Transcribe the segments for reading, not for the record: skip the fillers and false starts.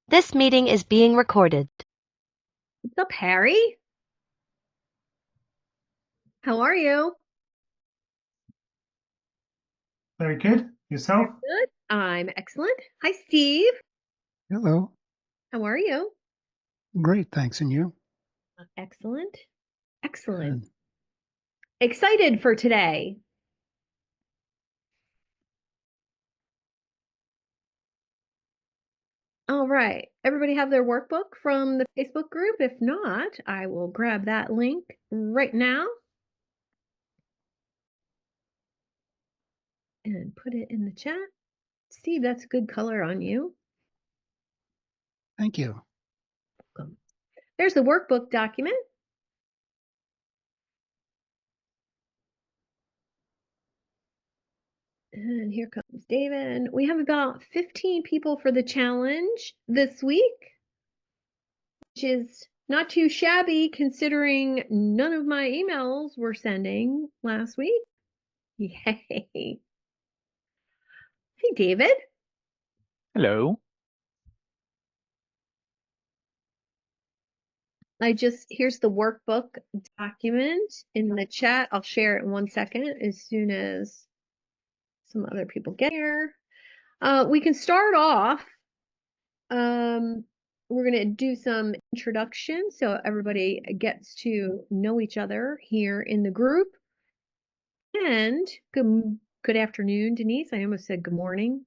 This meeting is being recorded. What's up, Harry? How are you? Very good. Yourself? Good. I'm excellent. Hi, Steve. Hello. How are you? Great, thanks. And you? Excellent. Excellent. Good. Excited for today. All right. Everybody have their workbook from the Facebook group? If not, I will grab that link right now and put it in the chat. Steve, that's a good color on you. Thank you. Welcome. There's the workbook document. And here comes David. We have about 15 people for the challenge this week, which is not too shabby considering none of my emails were sending last week. Yay. Hey, David. Hello. Here's the workbook document in the chat. I'll share it in 1 second as soon as some other people get here. We can start off. We're going to do some introduction so everybody gets to know each other here in the group. And good afternoon, Denise. I almost said good morning.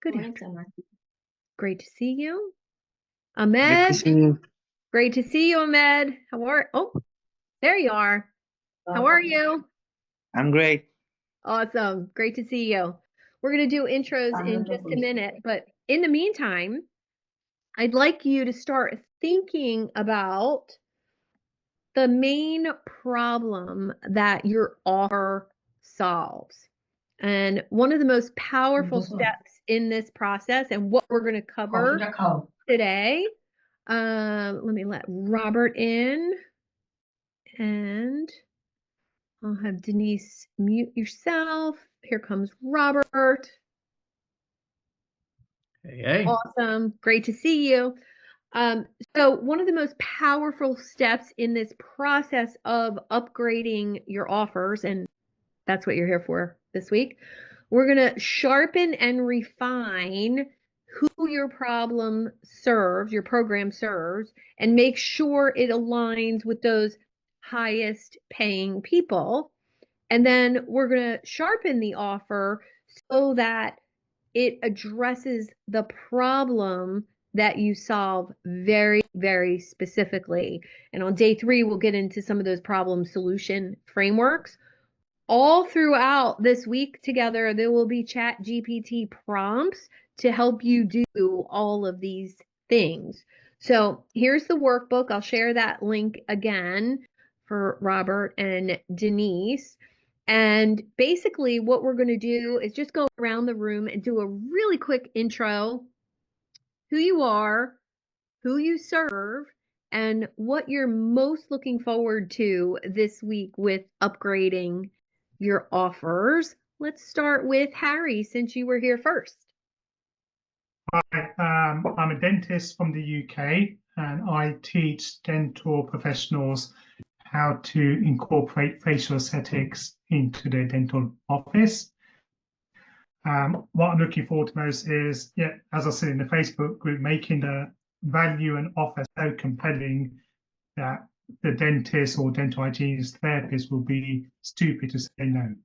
Good afternoon. Great to see you. Ahmed. Great to see you, Ahmed. Oh, there you are. How are you? I'm great. Awesome. Great to see you. We're going to do intros in just a minute, but in the meantime, I'd like you to start thinking about the main problem that your offer solves. And one of the most powerful steps in this process and what we're going to cover today, let me let Robert in, and I'll have Denise mute yourself. Here comes Robert. Hey. Awesome. Great to see you. So one of the most powerful steps in this process of upgrading your offers, and that's what you're here for this week, we're going to sharpen and refine who your problem serves, your program serves, and make sure it aligns with those highest paying people. And then we're going to sharpen the offer so that it addresses the problem that you solve very, very specifically. And on day 3, we'll get into some of those problem solution frameworks. All throughout this week together, there will be Chat GPT prompts to help you do all of these things. So here's the workbook. I'll share that link again for Robert and Denise. And basically what we're going to do is just go around the room and do a really quick intro, who you are, who you serve, and what you're most looking forward to this week with upgrading your offers. Let's start with Harry, since you were here first. Hi, I'm a dentist from the UK, and I teach dental professionals how to incorporate facial aesthetics into their dental office. What I'm looking forward to most is, as I said in the Facebook group, making the value and offer so compelling that the dentist or dental hygienist therapist will be stupid to say no.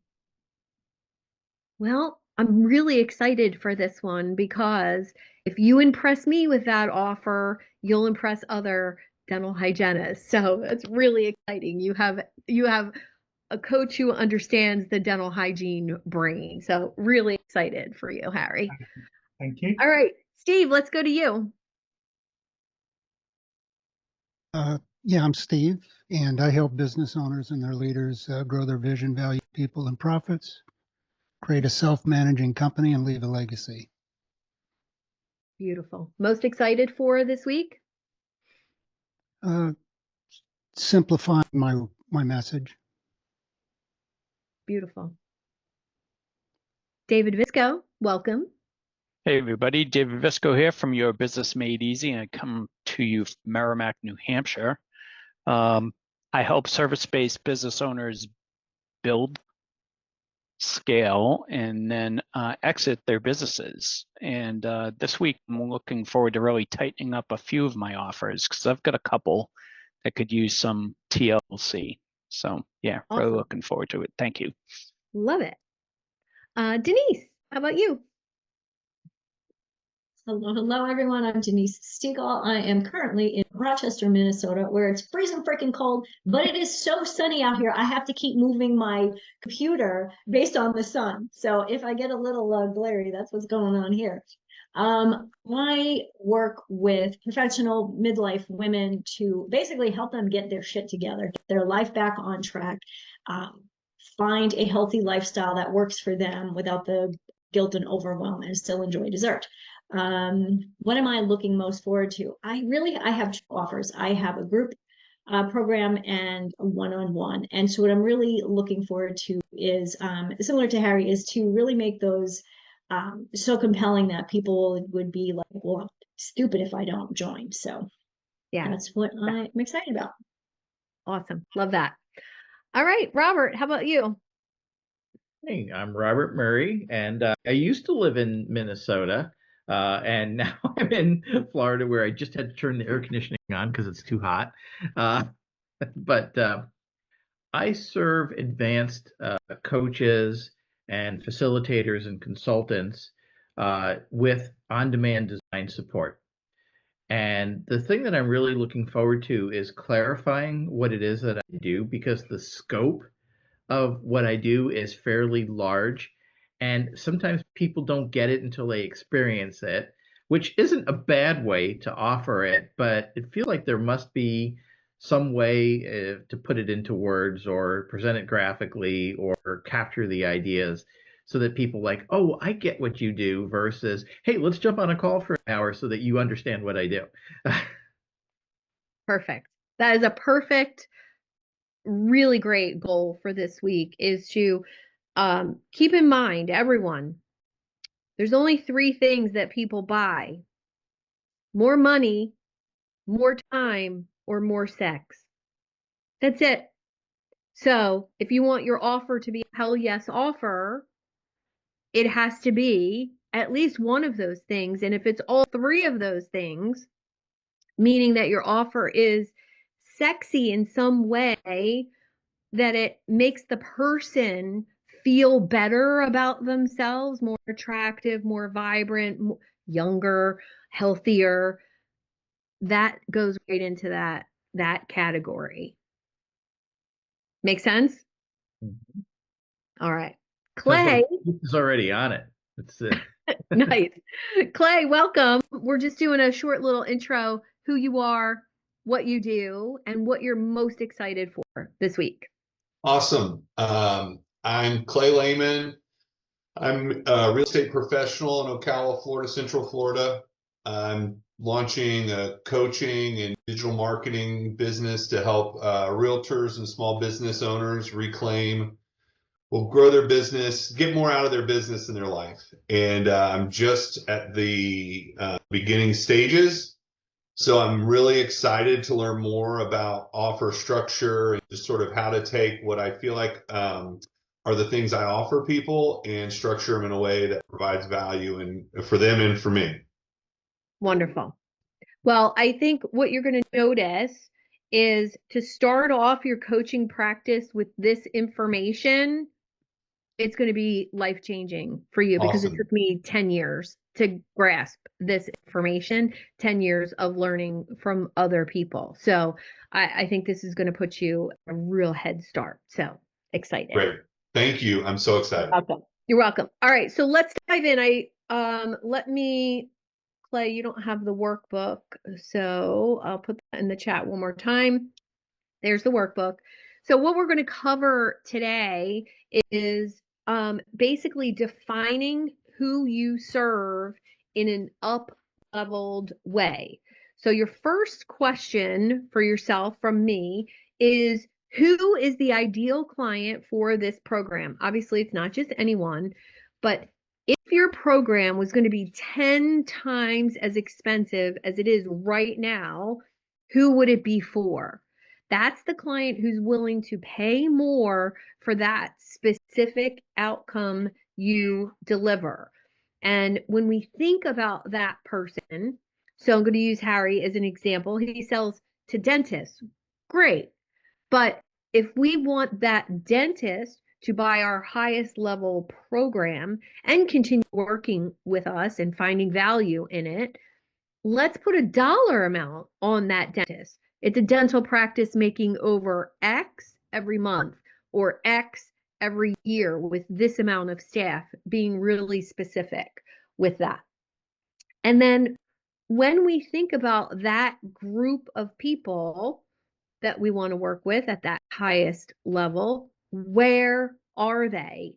Well, I'm really excited for this one because if you impress me with that offer, you'll impress other dental hygienists. So it's really exciting. You have a coach who understands the dental hygiene brain. So really excited for you, Harry. Thank you. All right, Steve, let's go to you. Yeah, I'm Steve, and I help business owners and their leaders grow their vision, value, people, and profits, create a self-managing company, and leave a legacy. Beautiful. Most excited for this week? Simplifying my message. Beautiful. David Visco, welcome. Hey everybody, David Visco here from Your Business Made Easy, and I come to you from Merrimack, New Hampshire. I help service-based business owners build, scale, and then exit their businesses. And this week, I'm looking forward to really tightening up a few of my offers because I've got a couple that could use some TLC. So yeah, really Awesome. looking forward to it. Thank you. Love it. Denise, how about you? Hello, everyone. I'm Denise Stegall. I am currently in Rochester, Minnesota, where it's freezing freaking cold, but it is so sunny out here. I have to keep moving my computer based on the sun. So if I get a little glary, that's what's going on here. I work with professional midlife women to basically help them get their shit together, get their life back on track, find a healthy lifestyle that works for them without the guilt and overwhelm, and still enjoy dessert. What am I looking most forward to? I have two offers. I have a group program and a one-on-one. And so what I'm really looking forward to is, similar to Harry, is to really make those so compelling that people would be like, well, I'm stupid if I don't join. So Yeah, that's what I'm excited about. awesome. Love that. All right, Robert, how about you? Hey, I'm Robert Murray, and I used to live in Minnesota, and now I'm in Florida, where I just had to turn the air conditioning on because it's too hot. But I serve advanced coaches and facilitators and consultants with on-demand design support. And the thing that I'm really looking forward to is clarifying what it is that I do, because the scope of what I do is fairly large, and sometimes people don't get it until they experience it, which isn't a bad way to offer it, but it feels like there must be some way to put it into words or present it graphically or capture the ideas so that people like, oh, I get what you do, versus, hey, let's jump on a call for an hour so that you understand what I do. Perfect. That is a perfect, really great goal for this week, is to keep in mind, everyone, there's only three things that people buy: more money, more time, or more sex. That's it. So if you want your offer to be a hell yes offer, it has to be at least one of those things. And if it's all three of those things, meaning that your offer is sexy in some way, that it makes the person feel better about themselves, more attractive, more vibrant, younger, healthier, that goes right into that category. Make sense? Mhm. All right. Sounds Clay. like Keith is already on it. It's Nice. Clay, welcome. We're just doing a short little intro, who you are, what you do, and what you're most excited for this week. Awesome. I'm Clay Lehman. I'm a real estate professional in Ocala, Florida, Central Florida. I'm launching a coaching and digital marketing business to help realtors and small business owners grow their business, get more out of their business in their life. And I'm just at the beginning stages. So I'm really excited to learn more about offer structure and just sort of how to take what I feel like are the things I offer people and structure them in a way that provides value and for them and for me. Wonderful. Well, I think what you're going to notice is to start off your coaching practice with this information. It's going to be life-changing for you, because it Awesome. took me 10 years to grasp this information, 10 years of learning from other people. So I think this is going to put you a real head start. So excited. Great. Thank you. I'm so excited. Welcome. You're welcome. All right, so let's dive in. Clay, you don't have the workbook, so I'll put that in the chat one more time. There's the workbook. So what we're going to cover today is basically defining who you serve in an up-leveled way. So your first question for yourself from me is, who is the ideal client for this program? Obviously, it's not just anyone, but if if your program was going to be 10 times as expensive as it is right now, who would it be for? That's the client who's willing to pay more for that specific outcome you deliver. And when we think about that person, so I'm going to use Harry as an example. He sells to dentists. Great. But if we want that dentist to buy our highest level program and continue working with us and finding value in it, let's put a dollar amount on that dentist. It's a dental practice making over X every month or X every year with this amount of staff, being really specific with that. And then when we think about that group of people that we want to work with at that highest level, where are they?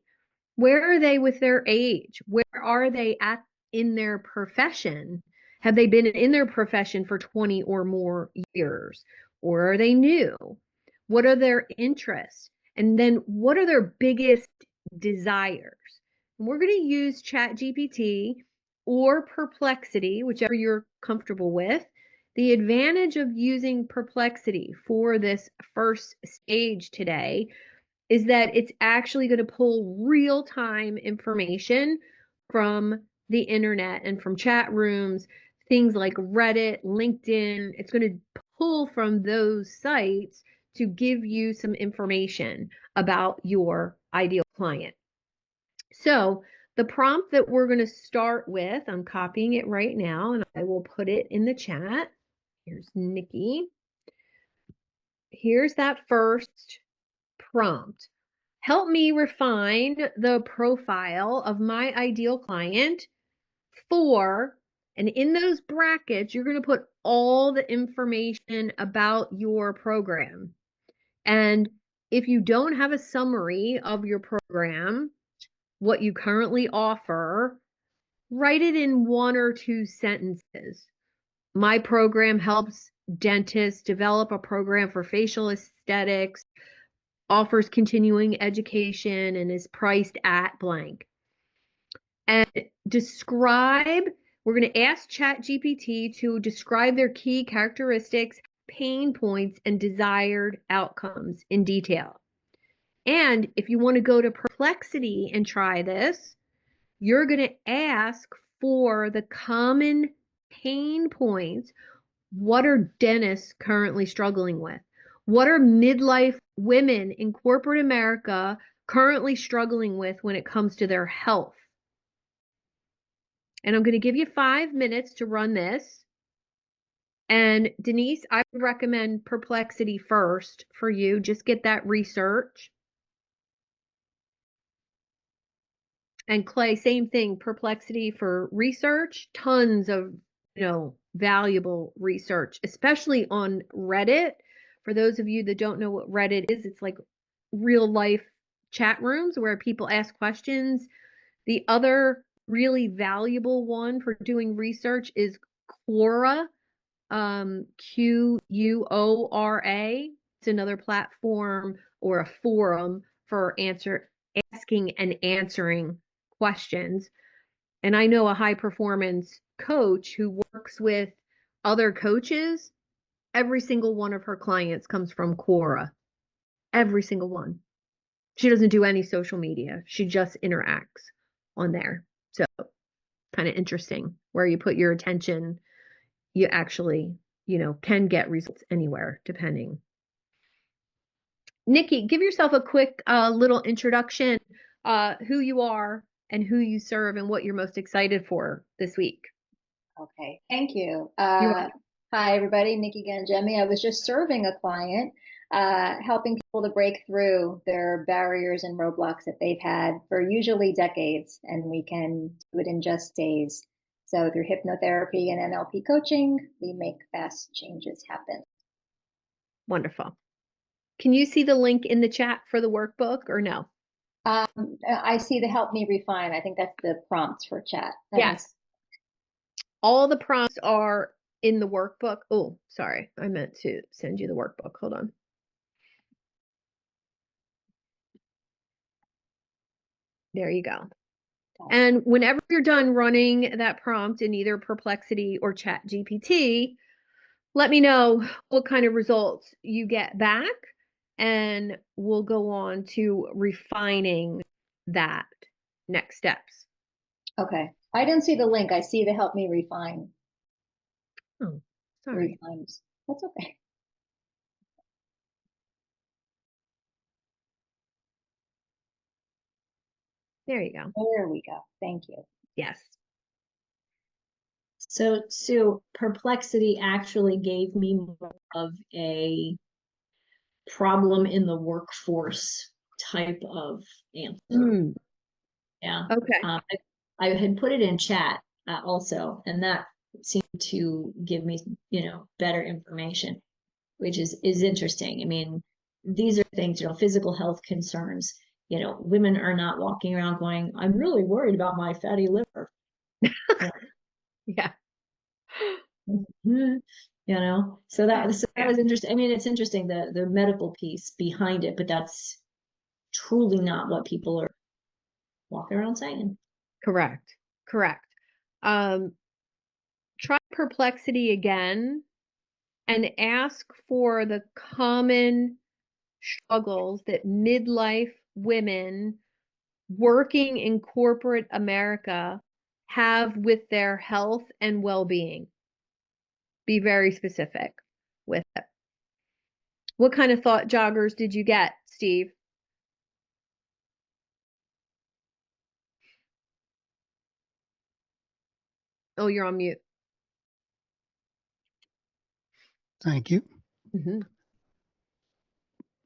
Where are they with their age? Where are they at in their profession? Have they been in their profession for 20 or more years? Or are they new? What are their interests? And then what are their biggest desires? And we're going to use ChatGPT or Perplexity, whichever you're comfortable with. The advantage of using Perplexity for this first stage today is that it's actually going to pull real-time information from the internet and from chat rooms, things like Reddit, LinkedIn. It's going to pull from those sites to give you some information about your ideal client. So the prompt that we're going to start with, I'm copying it right now and I will put it in the chat. Here's Nikki. Here's that first prompt. Help me refine the profile of my ideal client for, and in those brackets, you're going to put all the information about your program. And if you don't have a summary of your program, what you currently offer, write it in 1 or 2 sentences. My program helps dentists develop a program for facial aesthetics, offers continuing education, and is priced at blank. And describe, we're going to ask ChatGPT to describe their key characteristics, pain points, and desired outcomes in detail. And if you want to go to Perplexity and try this, you're going to ask for the common pain points. What are dentists currently struggling with? What are midlife women in corporate America currently struggling with when it comes to their health? And I'm going to give you 5 minutes to run this. And Denise, I would recommend Perplexity first for you. Just get that research. And Clay, same thing, Perplexity for research, tons of, valuable research, especially on Reddit. For those of you that don't know what Reddit is, it's like real life chat rooms where people ask questions. The other really valuable one for doing research is Quora, Quora. It's another platform or a forum for asking and answering questions. And I know a high performance coach who works with other coaches. Every single one of her clients comes from Quora. Every single one. She doesn't do any social media. She just interacts on there. So kind of interesting where you put your attention, you actually, can get results anywhere depending. Nikki, give yourself a quick little introduction, who you are and who you serve and what you're most excited for this week. Okay, thank you. Hi, everybody. Nikki Gangemi. I was just serving a client, helping people to break through their barriers and roadblocks that they've had for usually decades, and we can do it in just days. So through hypnotherapy and NLP coaching, we make fast changes happen. Wonderful. Can you see the link in the chat for the workbook or no? I see the help me refine. I think that's the prompts for chat. Yes. All the prompts are in the workbook. Oh, sorry. I meant to send you the workbook. Hold on. There you go. And whenever you're done running that prompt in either Perplexity or ChatGPT, let me know what kind of results you get back, and we'll go on to refining that next steps. Okay. I didn't see the link. I see the help me refine. Oh, sorry. Refines. That's okay. There you go. There we go. Thank you. Yes. So, Sue, Perplexity actually gave me more of a problem in the workforce type of answer. Mm, Yeah. okay. I had put it in chat also, and that seemed to give me, better information, which is interesting. I mean, these are things, physical health concerns. Women are not walking around going, I'm really worried about my fatty liver. Yeah. So that was interesting. I mean, it's interesting the medical piece behind it, but that's truly not what people are walking around saying. Correct. Try Perplexity again and ask for the common struggles that midlife women working in corporate America have with their health and well-being. Be very specific with it. What kind of thought joggers did you get, Steve? Oh, you're on mute. Thank you. Mm-hmm.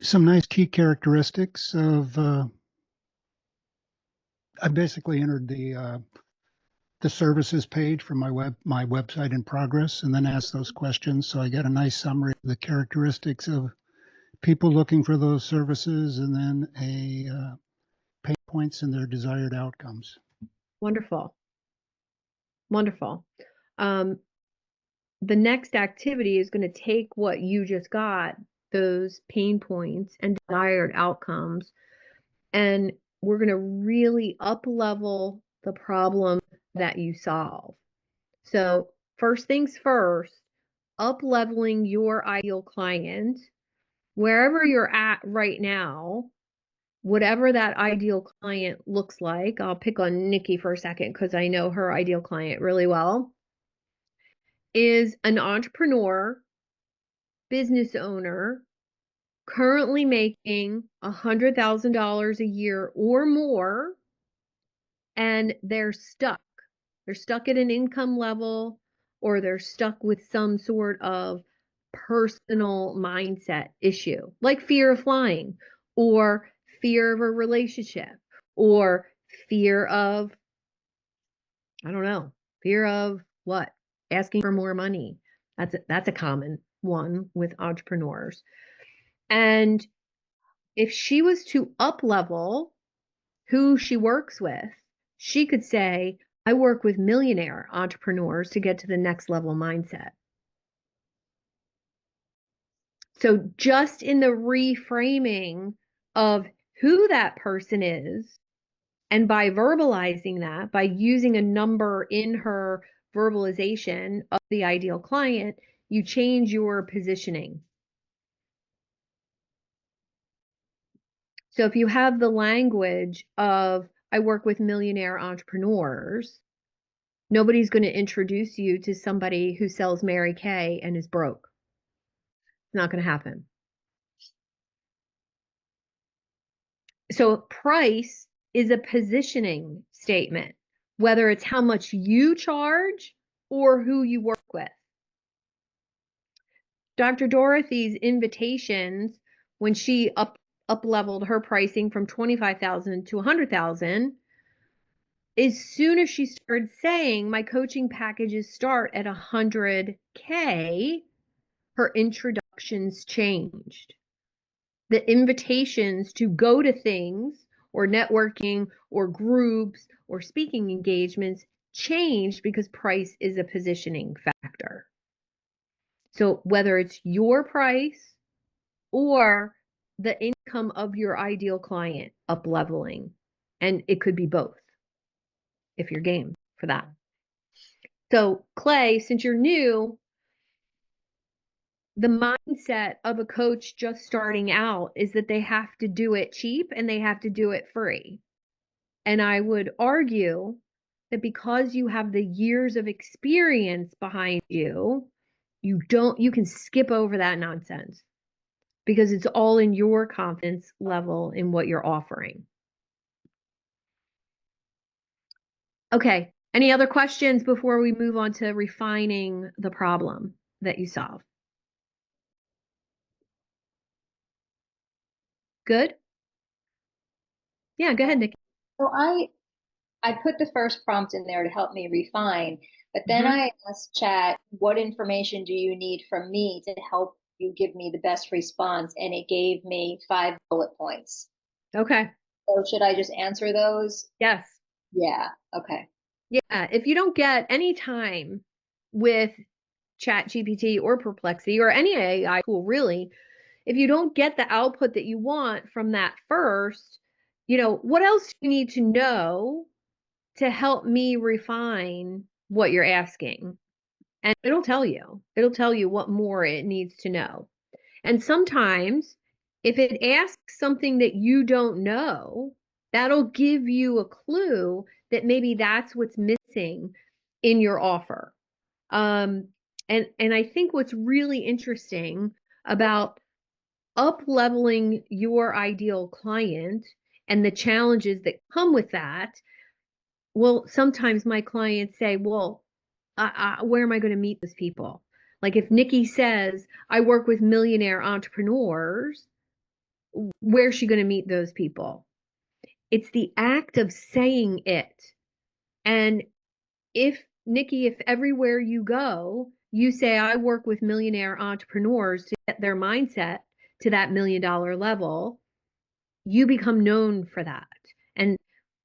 Some nice key characteristics of, I basically entered the services page from my website in progress, and then asked those questions. So I got a nice summary of the characteristics of people looking for those services, and then pain points and their desired outcomes. Wonderful. The next activity is going to take what you just got, those pain points and desired outcomes, and we're going to really up-level the problem that you solve. So first things first, up-leveling your ideal client, wherever you're at right now, whatever that ideal client looks like. I'll pick on Nikki for a second because I know her ideal client really well. Is an entrepreneur, business owner, currently making $100,000 a year or more, and they're stuck. They're stuck at an income level, or they're stuck with some sort of personal mindset issue, like fear of flying, or fear of a relationship, or fear of, I don't know, fear of what? Asking for more money. That's a common one with entrepreneurs. And if she was to up level who she works with, she could say, I work with millionaire entrepreneurs to get to the next level mindset. So just in the reframing of who that person is, and by verbalizing that, by using a number in her verbalization of the ideal client, you change your positioning. So if you have the language of, I work with millionaire entrepreneurs, nobody's going to introduce you to somebody who sells Mary Kay and is broke. It's not going to happen. So price is a positioning statement, whether it's how much you charge or who you work with. Dr. Dorothy's invitations, when she up-leveled her pricing from $25,000 to $100,000, as soon as she started saying my coaching packages start at $100K, her introductions changed. The invitations to go to things or networking or groups or speaking engagements changed because price is a positioning factor. So whether it's your price or the income of your ideal client up leveling, and it could be both. if you're game for that. So Clay, since you're new, the mindset of a coach just starting out is that they have to do it cheap and they have to do it free. And I would argue that because you have the years of experience behind you, you can skip over that nonsense because it's all in your confidence level in what you're offering. Okay. Any other questions before we move on to refining the problem that you solve? Good? Yeah, go ahead, Nikki. So I put the first prompt in there to help me refine, but then I asked chat, what information do you need from me to help you give me the best response? And it gave me 5 bullet points. Okay. So should I just answer those? Yes. Yeah. Okay. Yeah. If you don't get any time with ChatGPT or Perplexity or any AI tool, really, if you don't get the output that you want from that first, what else do you need to know to help me refine what you're asking? And it'll tell you what more it needs to know. And sometimes if it asks something that you don't know, that'll give you a clue that maybe that's what's missing in your offer. And I think what's really interesting about up-leveling your ideal client and the challenges that come with that, well, sometimes my clients say, well, where am I going to meet those people? Like if Nikki says, I work with millionaire entrepreneurs, where's she going to meet those people? It's the act of saying it. And if Nikki, if everywhere you go, you say, I work with millionaire entrepreneurs to get their mindset to that $1 million level, you become known for that. And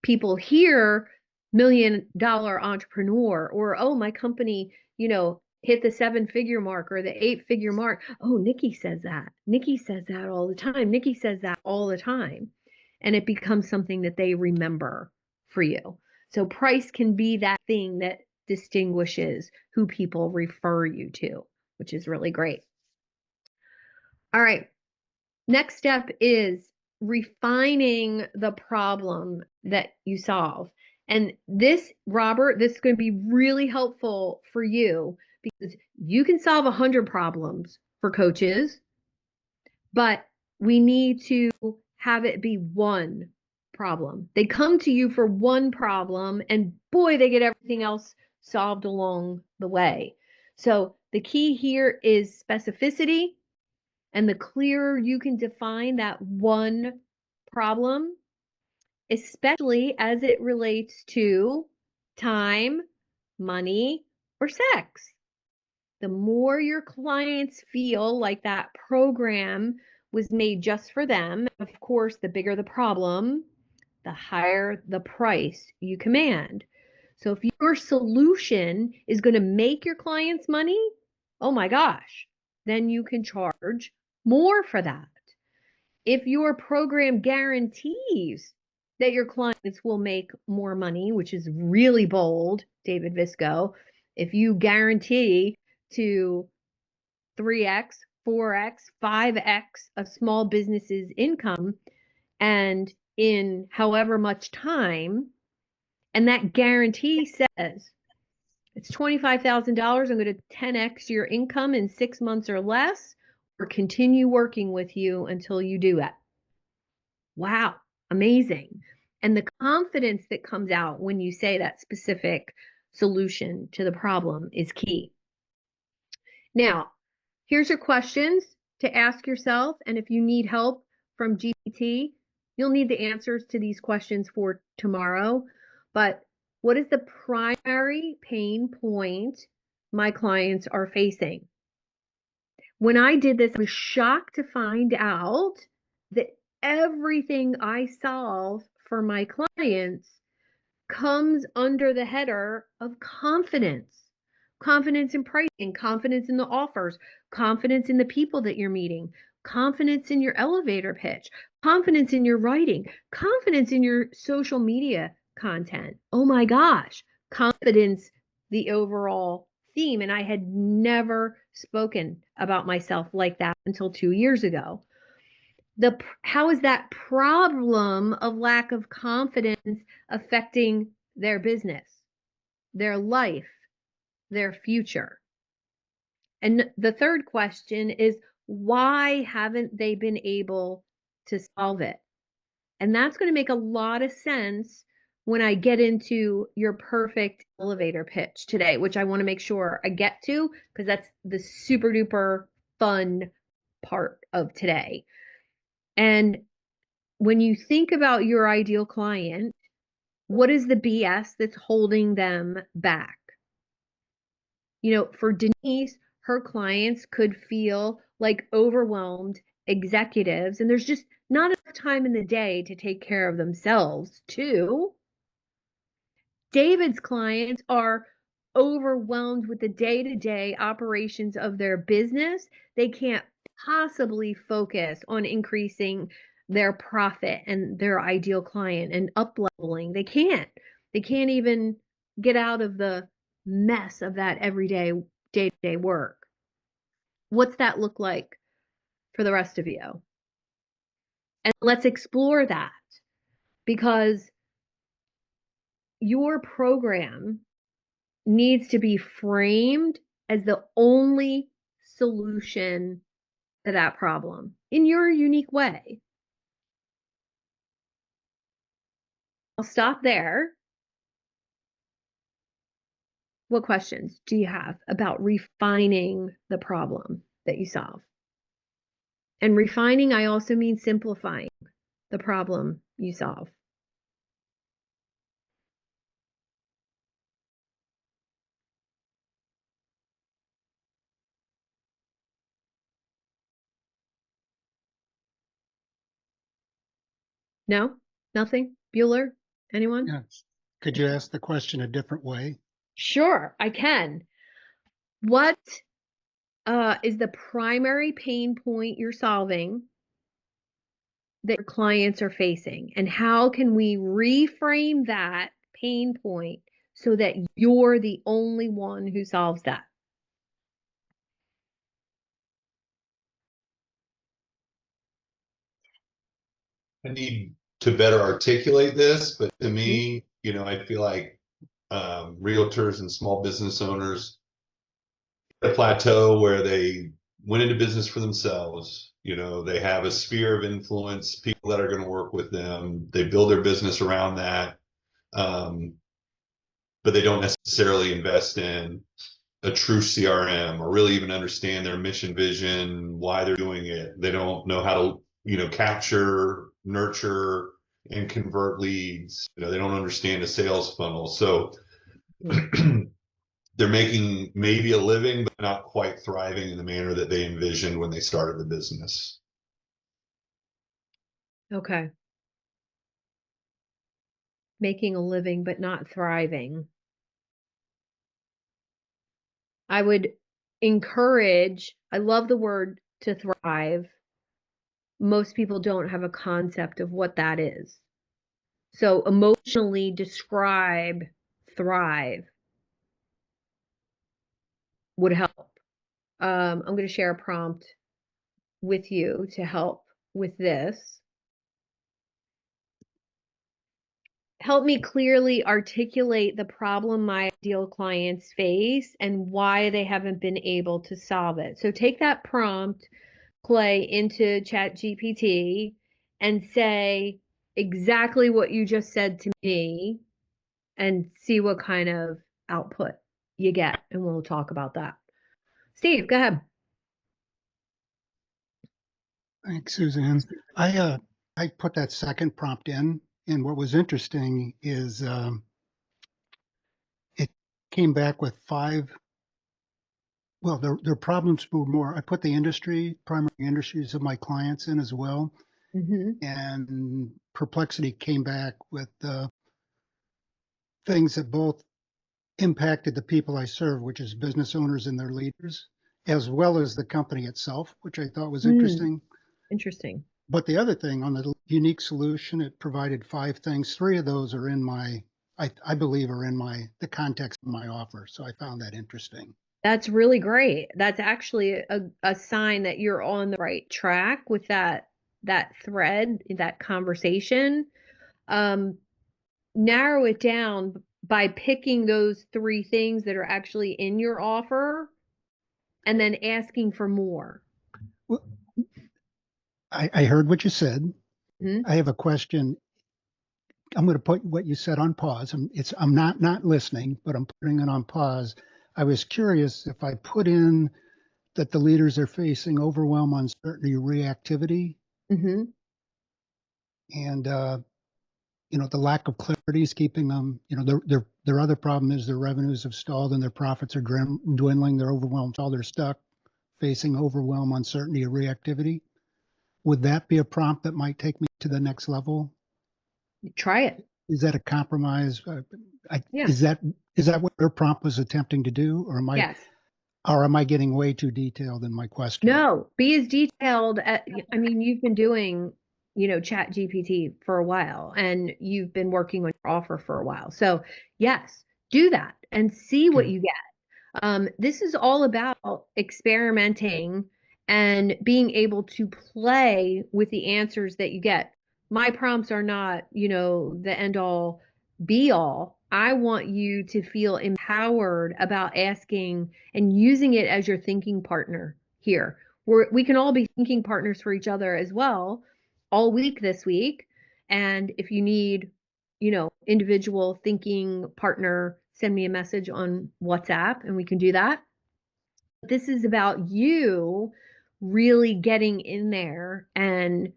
people hear $1 million entrepreneur or, oh, my company, hit the 7-figure mark or the 8-figure mark. Oh, Nikki says that. Nikki says that all the time. Nikki says that all the time. And it becomes something that they remember for you. So price can be that thing that distinguishes who people refer you to, which is really great. All right. Next step is refining the problem that you solve. And this, Robert, this is going to be really helpful for you because you can solve 100 problems for coaches, but we need to have it be one problem. They come to you for one problem and boy, they get everything else solved along the way. So the key here is specificity. And the clearer you can define that one problem, especially as it relates to time, money, or sex, the more your clients feel like that program was made just for them. Of course, the bigger the problem, the higher the price you command. So if your solution is going to make your clients money, oh my gosh, then you can charge more for that. If your program guarantees that your clients will make more money, which is really bold, David Visco, if you guarantee to 3x, 4x, 5x a small business's income and in however much time, and that guarantee says it's $25,000, I'm going to 10x your income in 6 months or less, or continue working with you until you do it. Wow, amazing. And the confidence that comes out when you say that specific solution to the problem is key. Now, here's your questions to ask yourself. And if you need help from GPT, you'll need the answers to these questions for tomorrow. But what is the primary pain point my clients are facing? When I did this, I was shocked to find out that everything I solve for my clients comes under the header of confidence. Confidence in pricing, confidence in the offers, confidence in the people that you're meeting, confidence in your elevator pitch, confidence in your writing, confidence in your social media content. Oh my gosh, confidence, the overall theme. And I had never spoken about myself like that until 2 years ago. How is that problem of lack of confidence affecting their business, their life, their future? And the third question is, why haven't they been able to solve it? And that's going to make a lot of sense when I get into your perfect elevator pitch today, which I want to make sure I get to, because that's the super duper fun part of today. And when you think about your ideal client, what is the BS that's holding them back? You know, for Denise, her clients could feel like overwhelmed executives, and there's just not enough time in the day to take care of themselves, too. David's clients are overwhelmed with the day-to-day operations of their business. They can't possibly focus on increasing their profit and their ideal client and up-leveling. They can't. They can't even get out of the mess of that everyday, day-to-day work. What's that look like for the rest of you? And let's explore that, because your program needs to be framed as the only solution to that problem in your unique way. I'll stop there. What questions do you have about refining the problem that you solve? And refining, I also mean simplifying the problem you solve. No? Nothing? Bueller? Anyone? Yeah. Could you ask the question a different way? Sure, I can. What is the primary pain point you're solving that your clients are facing? And how can we reframe that pain point so that you're the only one who solves that? I need to better articulate this, but to me, I feel like realtors and small business owners hit a plateau where they went into business for themselves. They have a sphere of influence, people that are going to work with them. They build their business around that, but they don't necessarily invest in a true CRM or really even understand their mission, vision, why they're doing it. They don't know how to, capture, nurture, and convert leads. They don't understand a sales funnel. So they're making maybe a living, but not quite thriving in the manner that they envisioned when they started the business. Okay. Making a living, but not thriving. I would encourage, I love the word to thrive. Most people don't have a concept of what that is. So emotionally describe thrive would help. I'm going to share a prompt with you to help with this. Help me clearly articulate the problem my ideal clients face and why they haven't been able to solve it. So take that prompt, play into ChatGPT, and say exactly what you just said to me and see what kind of output you get. And we'll talk about that. Steve, go ahead. Thanks, Suzanne. I put that second prompt in, and what was interesting is it came back with 5. Well, their problems were more. I put the primary industries of my clients in as well, and Perplexity came back with things that both impacted the people I serve, which is business owners and their leaders, as well as the company itself, which I thought was interesting. Interesting. But the other thing on the unique solution, it provided 5 things. 3 of those are in my, I believe are in the context of my offer. So I found that interesting. That's really great. That's actually a sign that you're on the right track with that thread, that conversation. Narrow it down by picking those 3 things that are actually in your offer and then asking for more. Well, I heard what you said. Mhm. I have a question. I'm going to put what you said on pause. I'm not listening, but I'm putting it on pause. I was curious if I put in that the leaders are facing overwhelm, uncertainty, reactivity, Mm-hmm. and the lack of clarity is keeping them. Their other problem is their revenues have stalled and their profits are dwindling. They're overwhelmed, all they're stuck, facing overwhelm, uncertainty, or reactivity. Would that be a prompt that might take me to the next level? Try it. Is that a compromise? Yeah. Is that what your prompt was attempting to do, or Yes. am I getting way too detailed in my question? No, be as detailed. I mean, you've been doing, Chat GPT for a while and you've been working on your offer for a while. So yes, do that and see what Okay. you get. This is all about experimenting and being able to play with the answers that you get. My prompts are not, the end all be all. I want you to feel empowered about asking and using it as your thinking partner here. We can all be thinking partners for each other as well all week this week. And if you need, individual thinking partner, send me a message on WhatsApp and we can do that. This is about you really getting in there and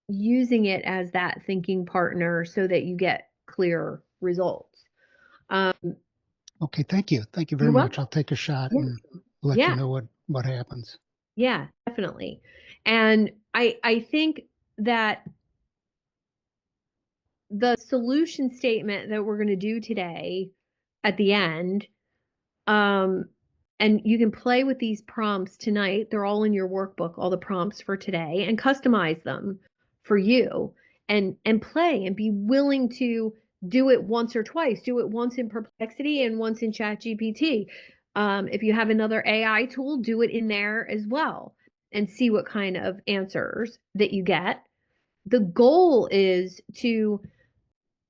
using it as that thinking partner so that you get clear results. Okay. Thank you. Thank you very You're much. welcome. I'll take a shot Yeah. and let you Yeah. know what happens. Yeah, definitely. And I think that the solution statement that we're going to do today at the end, and you can play with these prompts tonight. They're all in your workbook, all the prompts for today, and customize them for you and play and be willing to do it once or twice. Do it once in Perplexity and once in ChatGPT. If you have another AI tool, do it in there as well and see what kind of answers that you get. The goal is to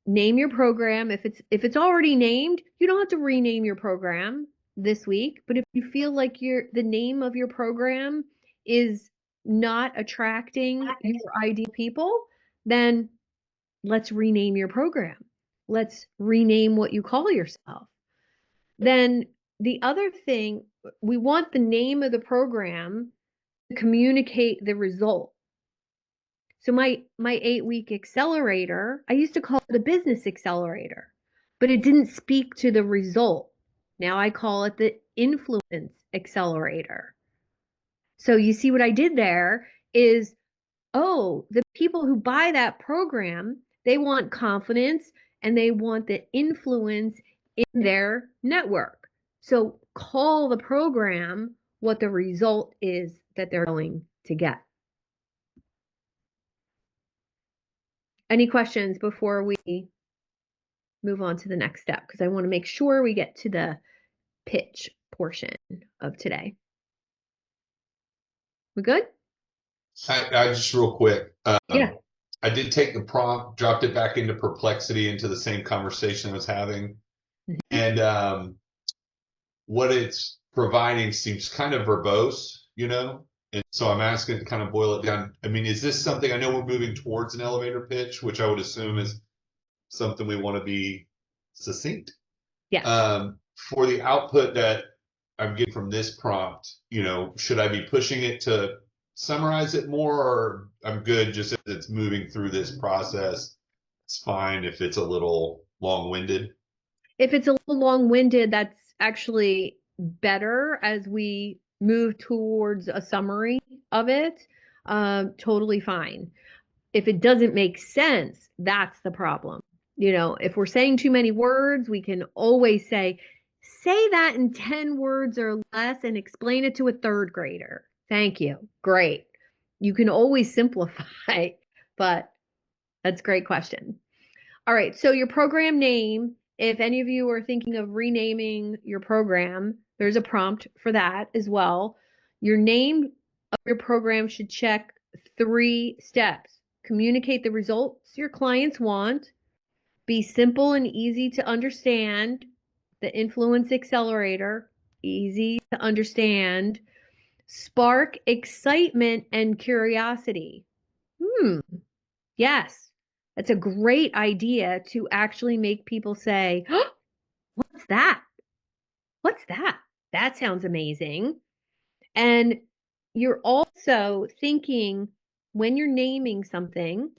name your program. If it's already named, you don't have to rename your program this week. But if you feel like the name of your program is not attracting your ideal people, then let's rename your program. Let's rename what you call yourself. Then the other thing, we want the name of the program to communicate the result. So my 8-week accelerator, I used to call it a business accelerator, but it didn't speak to the result. Now I call it the influence accelerator. So you see what I did there is, oh, the people who buy that program, they want confidence and they want the influence in their network. So call the program what the result is that they're going to get. Any questions before we move on to the next step? Because I want to make sure we get to the pitch portion of today. We good? I just real quick. Yeah. I did take the prompt, dropped it back into Perplexity into the same conversation I was having. And what it's providing seems kind of verbose, And so I'm asking to kind of boil it down. I mean, is this something, I know we're moving towards an elevator pitch, which I would assume is something we want to be succinct. Yeah. For the output that I'm getting from this prompt, should I be pushing it to summarize it more, or I'm good just if it's moving through this process? It's fine if it's a little long-winded. If it's a little long-winded, that's actually better as we move towards a summary of it. Totally fine. If it doesn't make sense, that's the problem. If we're saying too many words, we can always say that in 10 words or less and explain it to a third grader. Thank you. Great. You can always simplify, but that's a great question. All right, so your program name, if any of you are thinking of renaming your program, there's a prompt for that as well. Your name of your program should check 3 steps. Communicate the results your clients want, be simple and easy to understand, the influence accelerator, easy to understand, spark excitement and curiosity. Yes, that's a great idea to actually make people say, oh, what's that? What's that? That sounds amazing. And you're also thinking when you're naming something,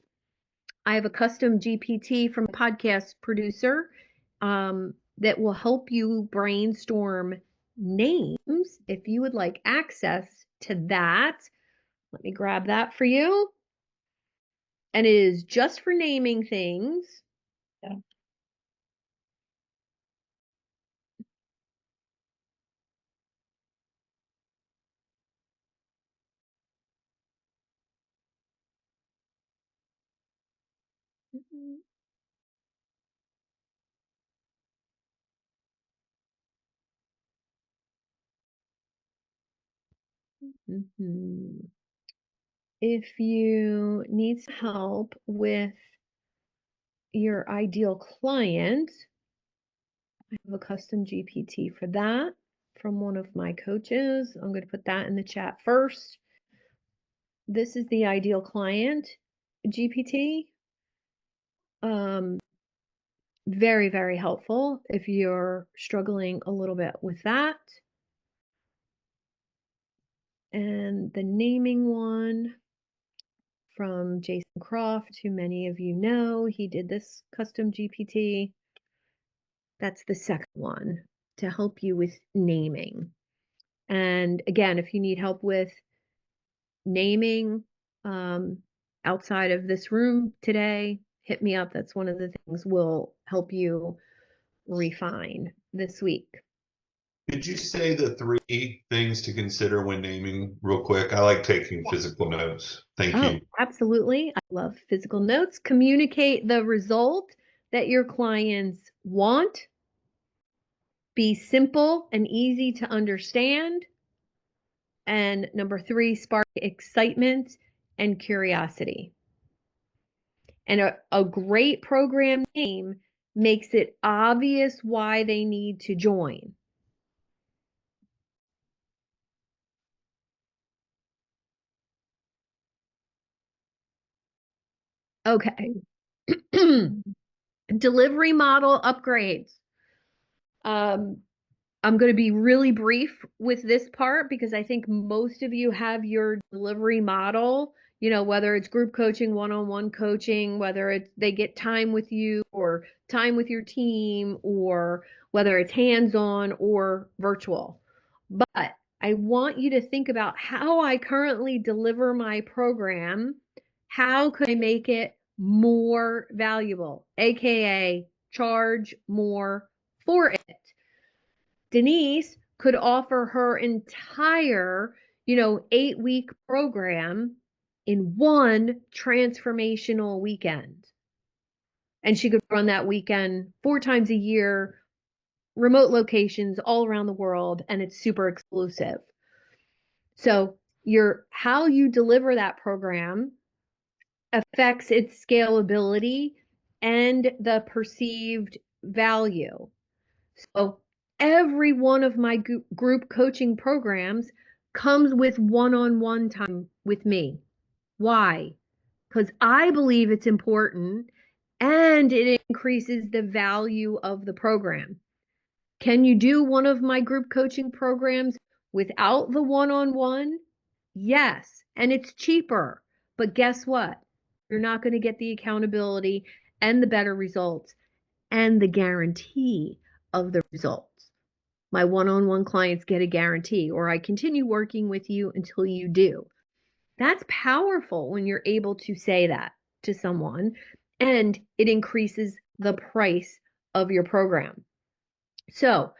I have a custom GPT from a podcast producer that will help you brainstorm names. If you would like access to that, let me grab that for you. And it is just for naming things. Yeah. If you need some help with your ideal client, I have a custom GPT for that from one of my coaches. I'm going to put that in the chat first. This is the ideal client GPT. Very, very helpful if you're struggling a little bit with that. And the naming one from Jason Croft, who many of you know, he did this custom GPT. That's the second one to help you with naming. And again, if you need help with naming outside of this room today, hit me up. That's one of the things we'll help you refine this week. Could you say the 3 things to consider when naming real quick? I like taking physical notes. Thank you. Absolutely. I love physical notes. Communicate the result that your clients want. Be simple and easy to understand. And number 3, spark excitement and curiosity. And a great program name makes it obvious why they need to join. Okay. Delivery model upgrades. I'm going to be really brief with this part because I think most of you have your delivery model, you know, whether it's group coaching, one-on-one coaching, whether it's they get time with you or time with your team, or whether it's hands-on or virtual. But I want you to think about how I currently deliver my program. How could I make it more valuable, aka charge more for it? Denise could offer her entire, 8-week program in one transformational weekend. And she could run that weekend 4 times a year, remote locations all around the world, and it's super exclusive. So how you deliver that program affects its scalability and the perceived value. So every one of my group coaching programs comes with one-on-one time with me. Why? Because I believe it's important and it increases the value of the program. Can you do one of my group coaching programs without the one-on-one? Yes, and it's cheaper. But guess what? You're not going to get the accountability and the better results and the guarantee of the results. My one-on-one clients get a guarantee, or I continue working with you until you do. That's powerful when you're able to say that to someone, and it increases the price of your program. So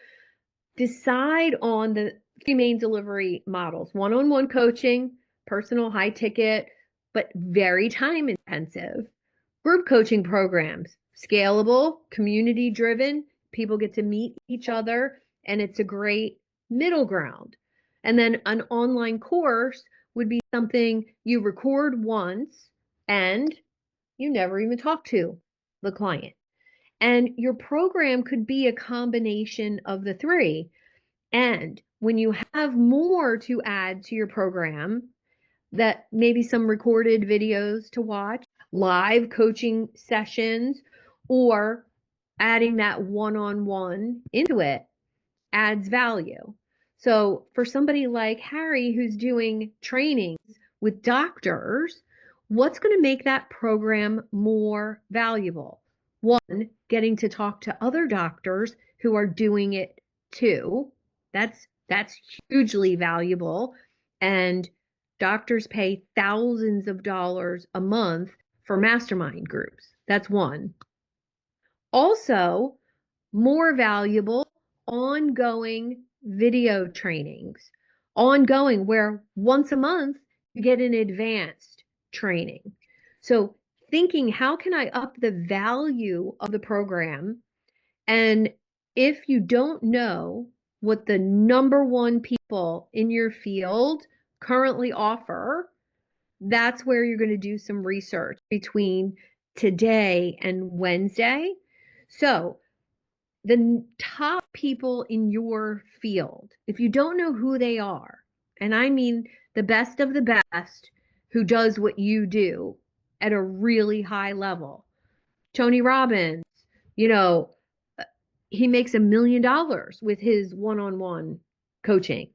decide on the 3 main delivery models: one-on-one coaching, personal, high ticket, but very time intensive. Group coaching programs, scalable, community driven, people get to meet each other, and it's a great middle ground. And then an online course would be something you record once and you never even talk to the client. And your program could be a combination of the three. And when you have more to add to your program, that maybe some recorded videos to watch, live coaching sessions, or adding that one-on-one into it adds value. So for somebody like Harry who's doing trainings with doctors, what's going to make that program more valuable? One, getting to talk to other doctors who are doing it too. That's hugely valuable. And doctors pay thousands of dollars a month for mastermind groups. That's one. Also, more valuable ongoing video trainings, ongoing where once a month you get an advanced training. So thinking, how can I up the value of the program? And if you don't know what the number one people in your field currently offer, that's where you're going to do some research between today and Wednesday. So the top people in your field, if you don't know who they are, and I mean the best of the best who does what you do at a really high level. Tony Robbins, you know, he makes $1 million with his one-on-one coaching.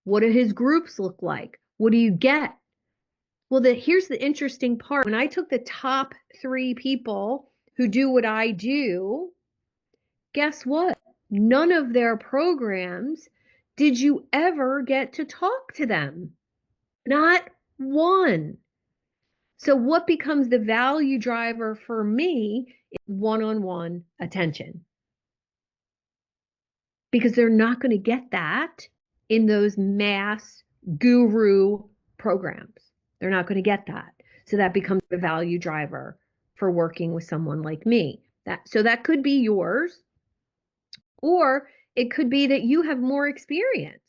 What do his groups look like? What do you get? Well, here's the interesting part. When I took the top 3 people who do what I do, guess what? None of their programs did you ever get to talk to them. Not one. So what becomes the value driver for me is one-on-one attention. Because they're not going to get that in those mass guru programs. They're not going to get that. So that becomes the value driver for working with someone like me. So that could be yours, or it could be that you have more experience.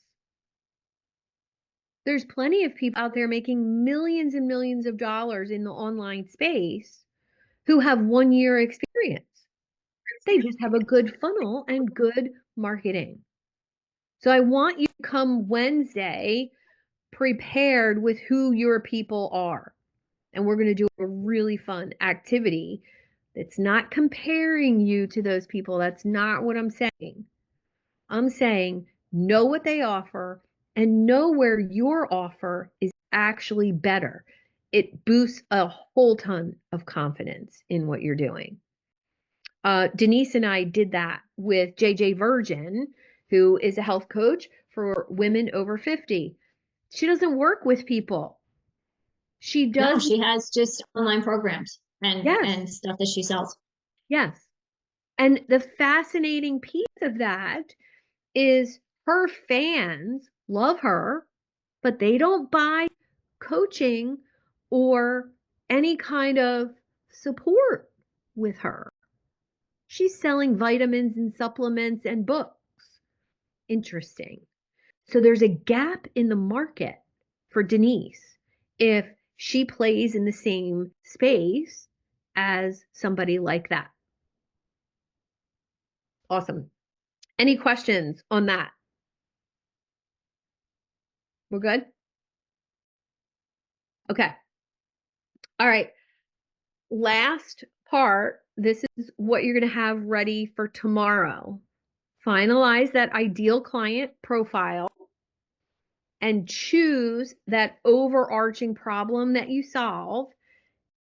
There's plenty of people out there making millions and millions of dollars in the online space who have 1 year experience. They just have a good funnel and good marketing. So I want you to come Wednesday prepared with who your people are. And we're going to do a really fun activity that's not comparing you to those people. That's not what I'm saying. I'm saying know what they offer and know where your offer is actually better. It boosts a whole ton of confidence in what you're doing. Denise and I did that with JJ Virgin, who is a health coach for women over 50. She doesn't work with people. She does. No, she has just online programs and, Yes. and stuff that she sells. Yes. And the fascinating piece of that is her fans love her, but they don't buy coaching or any kind of support with her. She's selling vitamins and supplements and books. Interesting. So there's a gap in the market for Denise if she plays in the same space as somebody like that. Awesome. Any questions on that? We're good? Okay. All right. Last part, this is what you're going to have ready for tomorrow. Finalize that ideal client profile and choose that overarching problem that you solve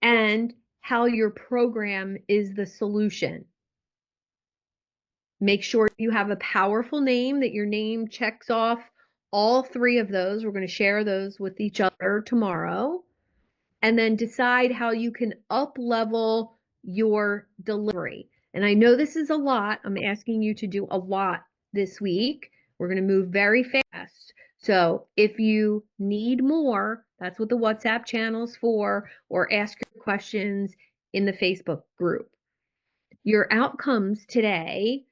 and how your program is the solution. Make sure you have a powerful name, that your name checks off all 3 of those. We're going to share those with each other tomorrow. And then decide how you can up-level your delivery. And I know this is a lot. I'm asking you to do a lot this week. We're going to move very fast. So if you need more, that's what the WhatsApp channel's for, or ask your questions in the Facebook group. Your outcomes today,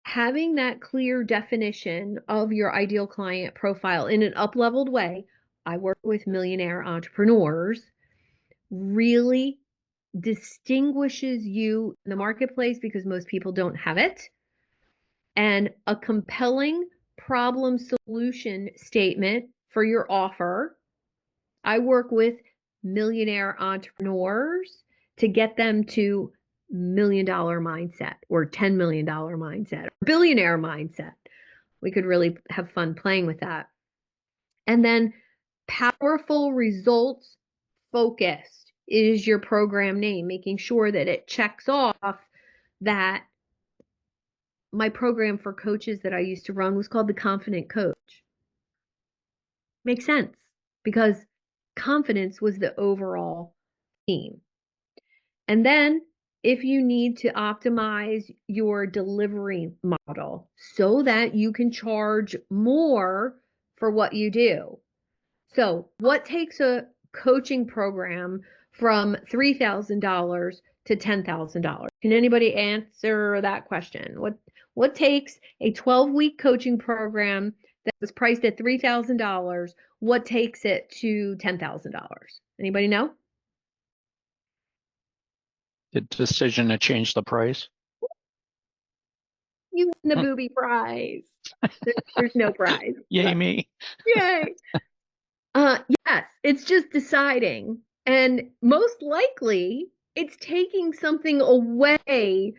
having that clear definition of your ideal client profile in an up-leveled way. I work with millionaire entrepreneurs, really distinguishes you in the marketplace because most people don't have it. And a compelling problem solution statement for your offer. I work with millionaire entrepreneurs to get them to $1 million mindset or $10 million mindset, or billionaire mindset. We could really have fun playing with that. And then powerful results focused is your program name, making sure that it checks off that my program for coaches that I used to run was called the Confident Coach. Makes sense because confidence was the overall theme. And then if you need to optimize your delivery model so that you can charge more for what you do. So what takes a coaching program from $3,000 to $10,000? Can anybody answer that question? What takes a 12-week coaching program that was priced at $3,000? What takes it to $10,000? Anybody know? The decision to change the price. You win the booby prize. There's no prize. Yay me. Yay. Yes, it's just deciding. And most likely, it's taking something away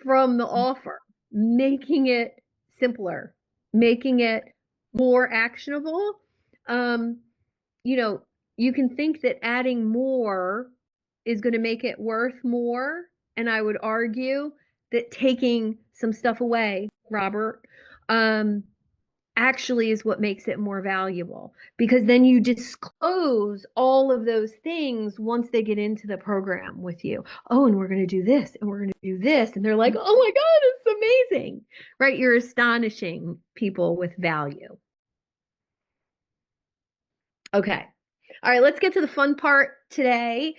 from the offer, making it simpler, making it more actionable. You know, you can think that adding more is going to make it worth more. And I would argue that taking some stuff away, Robert, actually is what makes it more valuable, because then you disclose all of those things once they get into the program with you. Oh, and we're going to do this and we're going to do this. And they're like, oh my God, it's amazing, right? You're astonishing people with value. Okay. All right, let's get to the fun part today.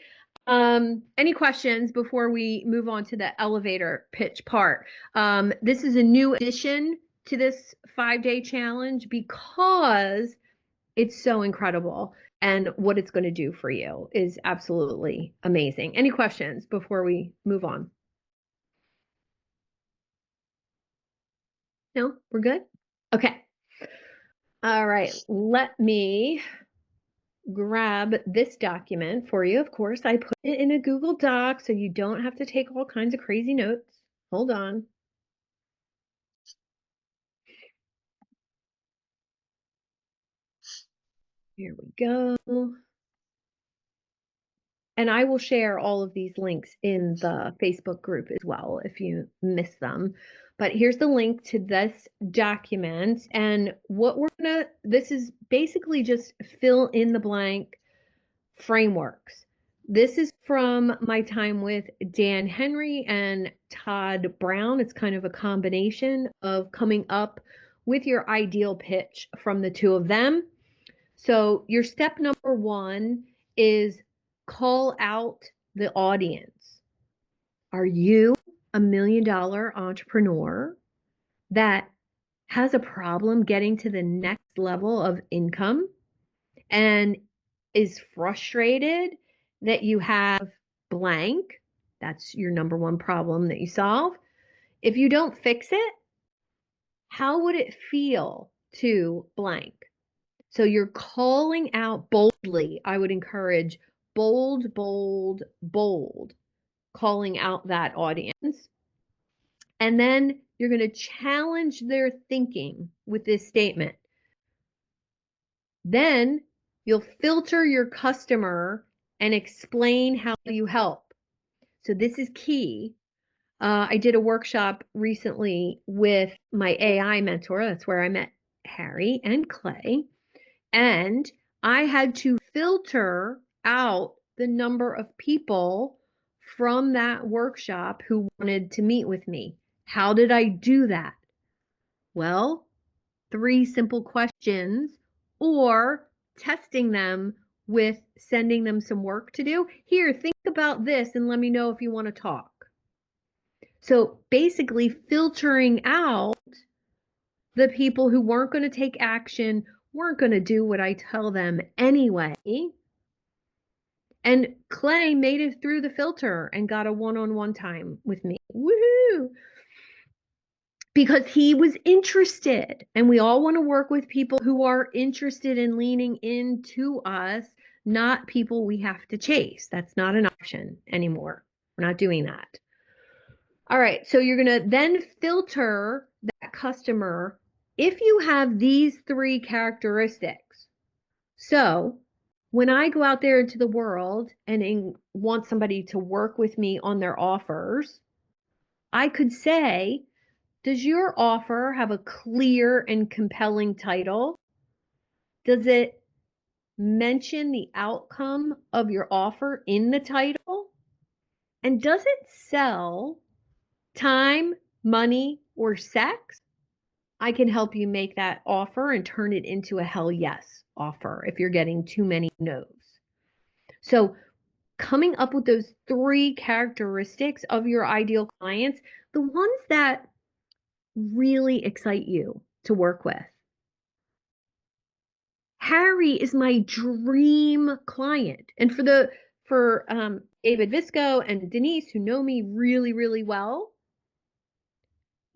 Any questions before we move on to the elevator pitch part? This is a new addition to this 5-day challenge because it's so incredible, and what it's going to do for you is absolutely amazing. Any questions before we move on? No, we're good? Okay. All right, let me grab this document for you. Of course, I put it in a Google Doc so you don't have to take all kinds of crazy notes. Hold on. Here we go. And I will share all of these links in the Facebook group as well if you miss them. But here's the link to this document. And what this is basically just fill in the blank frameworks. This is from my time with Dan Henry and Todd Brown. It's kind of a combination of coming up with your ideal pitch from the two of them. So your step number 1 is call out the audience. Are you a $1 million entrepreneur that has a problem getting to the next level of income and is frustrated that you have blank? That's your number 1 problem that you solve. If you don't fix it, how would it feel to blank? So you're calling out boldly. I would encourage bold, bold, bold, calling out that audience. And then you're going to challenge their thinking with this statement. Then you'll filter your customer and explain how you help. So this is key. I did a workshop recently with my AI mentor. That's where I met Harry and Clay. And I had to filter out the number of people from that workshop who wanted to meet with me. How did I do that? Well, 3 simple questions or testing them with sending them some work to do. Here, think about this and let me know if you want to talk. So basically filtering out the people who weren't going to take action, weren't going to do what I tell them anyway. And Clay made it through the filter and got a one-on-one time with me. Woohoo! Because he was interested. And we all want to work with people who are interested in leaning into us, not people we have to chase. That's not an option anymore. We're not doing that. All right, so you're going to then filter that customer if you have these 3 characteristics. So when I go out there into the world and want somebody to work with me on their offers, I could say, does your offer have a clear and compelling title? Does it mention the outcome of your offer in the title? And does it sell time, money, or sex? I can help you make that offer and turn it into a hell yes offer if you're getting too many no's. So coming up with those 3 characteristics of your ideal clients, the ones that really excite you to work with. Harry is my dream client. And for David Visco and Denise, who know me really, really well,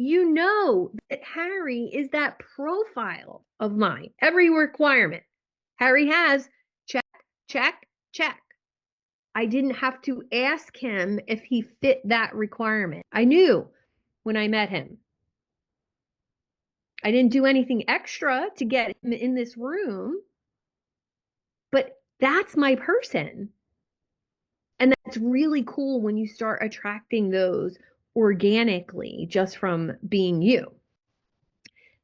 you know that Harry is that profile of mine. Every requirement Harry has, check, check, check. I didn't have to ask him if he fit that requirement. I knew when I met him. I didn't do anything extra to get him in this room, but that's my person. And that's really cool when you start attracting those organically just from being you.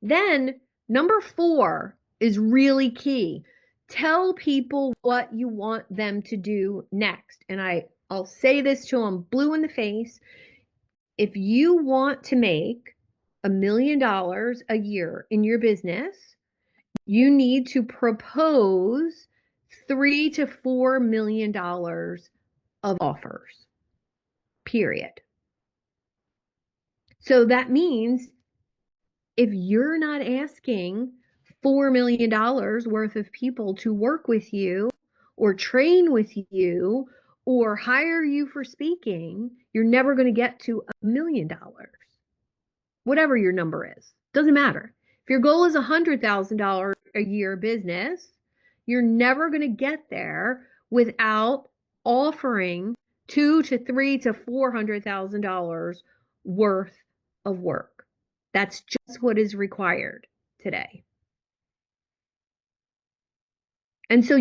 Then number 4 is really key. Tell people what you want them to do next. And I'll say this to them blue in the face. If you want to make $1 million a year in your business, you need to propose $3 to $4 million of offers, period. So that means if you're not asking $4 million worth of people to work with you or train with you or hire you for speaking, you're never going to get to $1 million. Whatever your number is, doesn't matter. If your goal is $100,000 a year business, you're never going to get there without offering $200,000 to $300,000 to $400,000 worth of work. That's just what is required today. And so,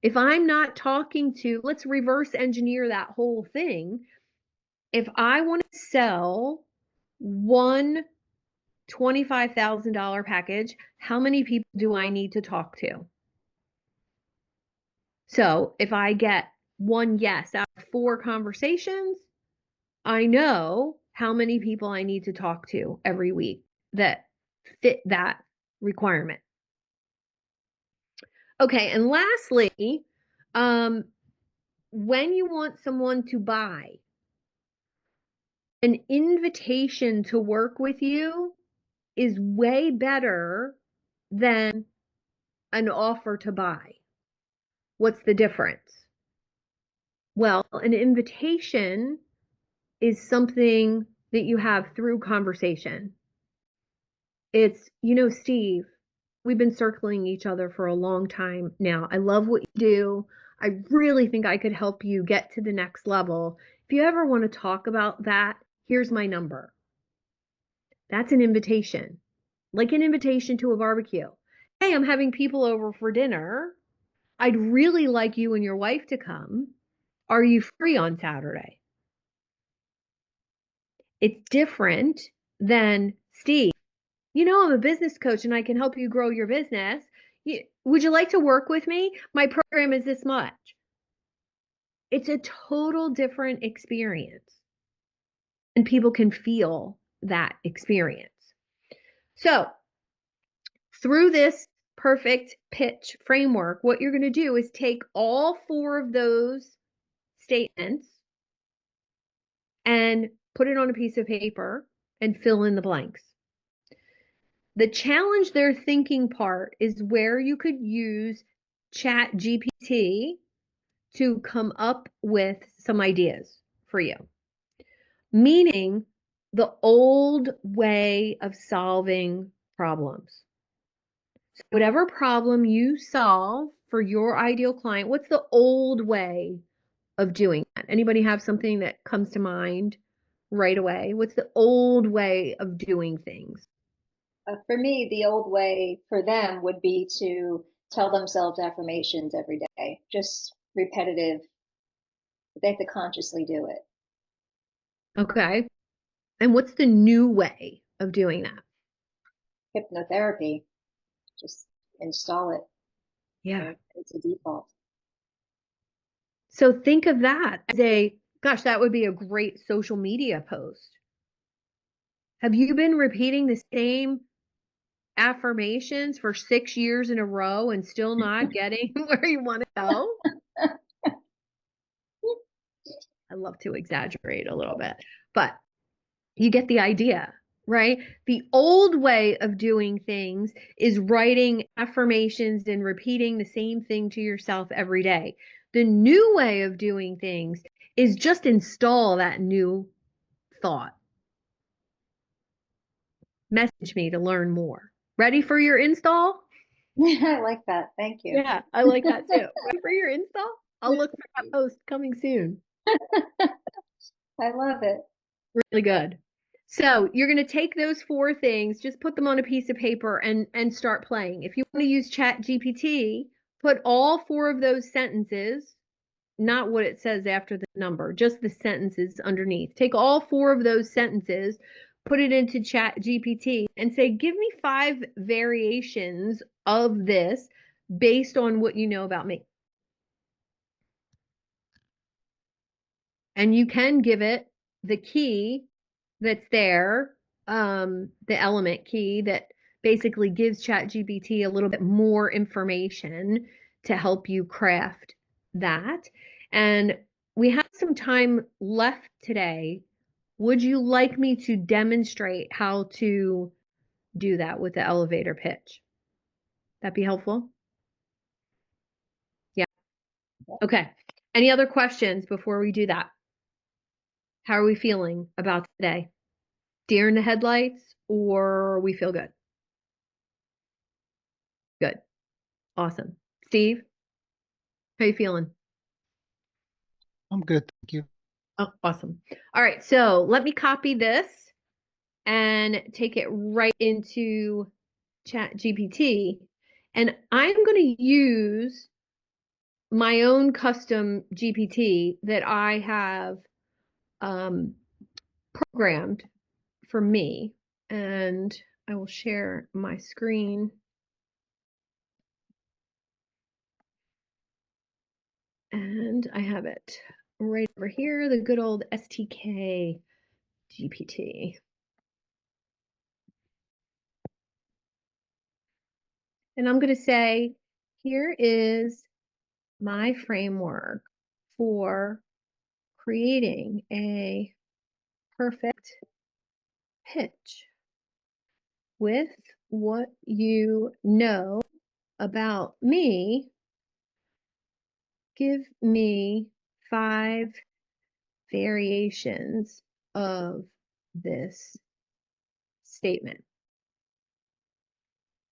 if I'm not talking to, let's reverse engineer that whole thing. If I want to sell one $25,000 package, how many people do I need to talk to? So if I get 1 yes out of 4 conversations, I know how many people I need to talk to every week that fit that requirement. Okay, and lastly, when you want someone to buy, an invitation to work with you is way better than an offer to buy. What's the difference? Well, an invitation is something that you have through conversation. It's, Steve, we've been circling each other for a long time now. I love what you do. I really think I could help you get to the next level. If you ever want to talk about that, here's my number. That's an invitation, like an invitation to a barbecue. Hey, I'm having people over for dinner. I'd really like you and your wife to come. Are you free on Saturday? It's different than, Steve, I'm a business coach and I can help you grow your business. Would you like to work with me? My program is this much. It's a total different experience. And people can feel that experience. So through this perfect pitch framework, what you're going to do is take all 4 of those statements and put it on a piece of paper and fill in the blanks. The challenge their thinking part is where you could use Chat GPT to come up with some ideas for you. Meaning the old way of solving problems. So whatever problem you solve for your ideal client, what's the old way of doing that? Anybody have something that comes to mind right away? What's the old way of doing things? For me, the old way for them would be to tell themselves affirmations every day, just repetitive. They have to consciously do it. Okay. And what's the new way of doing that? Hypnotherapy, just install it. Yeah. It's a default. So think of that as gosh, that would be a great social media post. Have you been repeating the same affirmations for 6 years in a row and still not getting where you want to go? I love to exaggerate a little bit, but you get the idea, right? The old way of doing things is writing affirmations and repeating the same thing to yourself every day. The new way of doing things is just install that new thought. Message me to learn more. Ready for your install? I like that. Thank you. Yeah, I like that too. Ready for your install? I'll look for that post coming soon. I love it. Really good. So you're going to take those 4 things, just put them on a piece of paper and start playing. If you want to use Chat GPT, put all 4 of those sentences, not what it says after the number, just the sentences underneath. Take all 4 of those sentences, put it into Chat GPT and say, give me 5 variations of this based on what you know about me. And you can give it the key that's there, the element key that basically gives ChatGPT a little bit more information to help you craft that. And we have some time left today. Would you like me to demonstrate how to do that with the elevator pitch? That'd be helpful? Yeah. Okay. Any other questions before we do that? How are we feeling about today? Deer in the headlights, or we feel good? Good. Awesome. Steve, how you feeling? I'm good, thank you. Oh, awesome. All right, so let me copy this and take it right into Chat GPT. And I'm going to use my own custom GPT that I have programmed for me. And I will share my screen. And I have it right over here, the good old STK GPT. And I'm going to say, here is my framework for creating a perfect pitch with what you know about me. Give me 5 variations of this statement.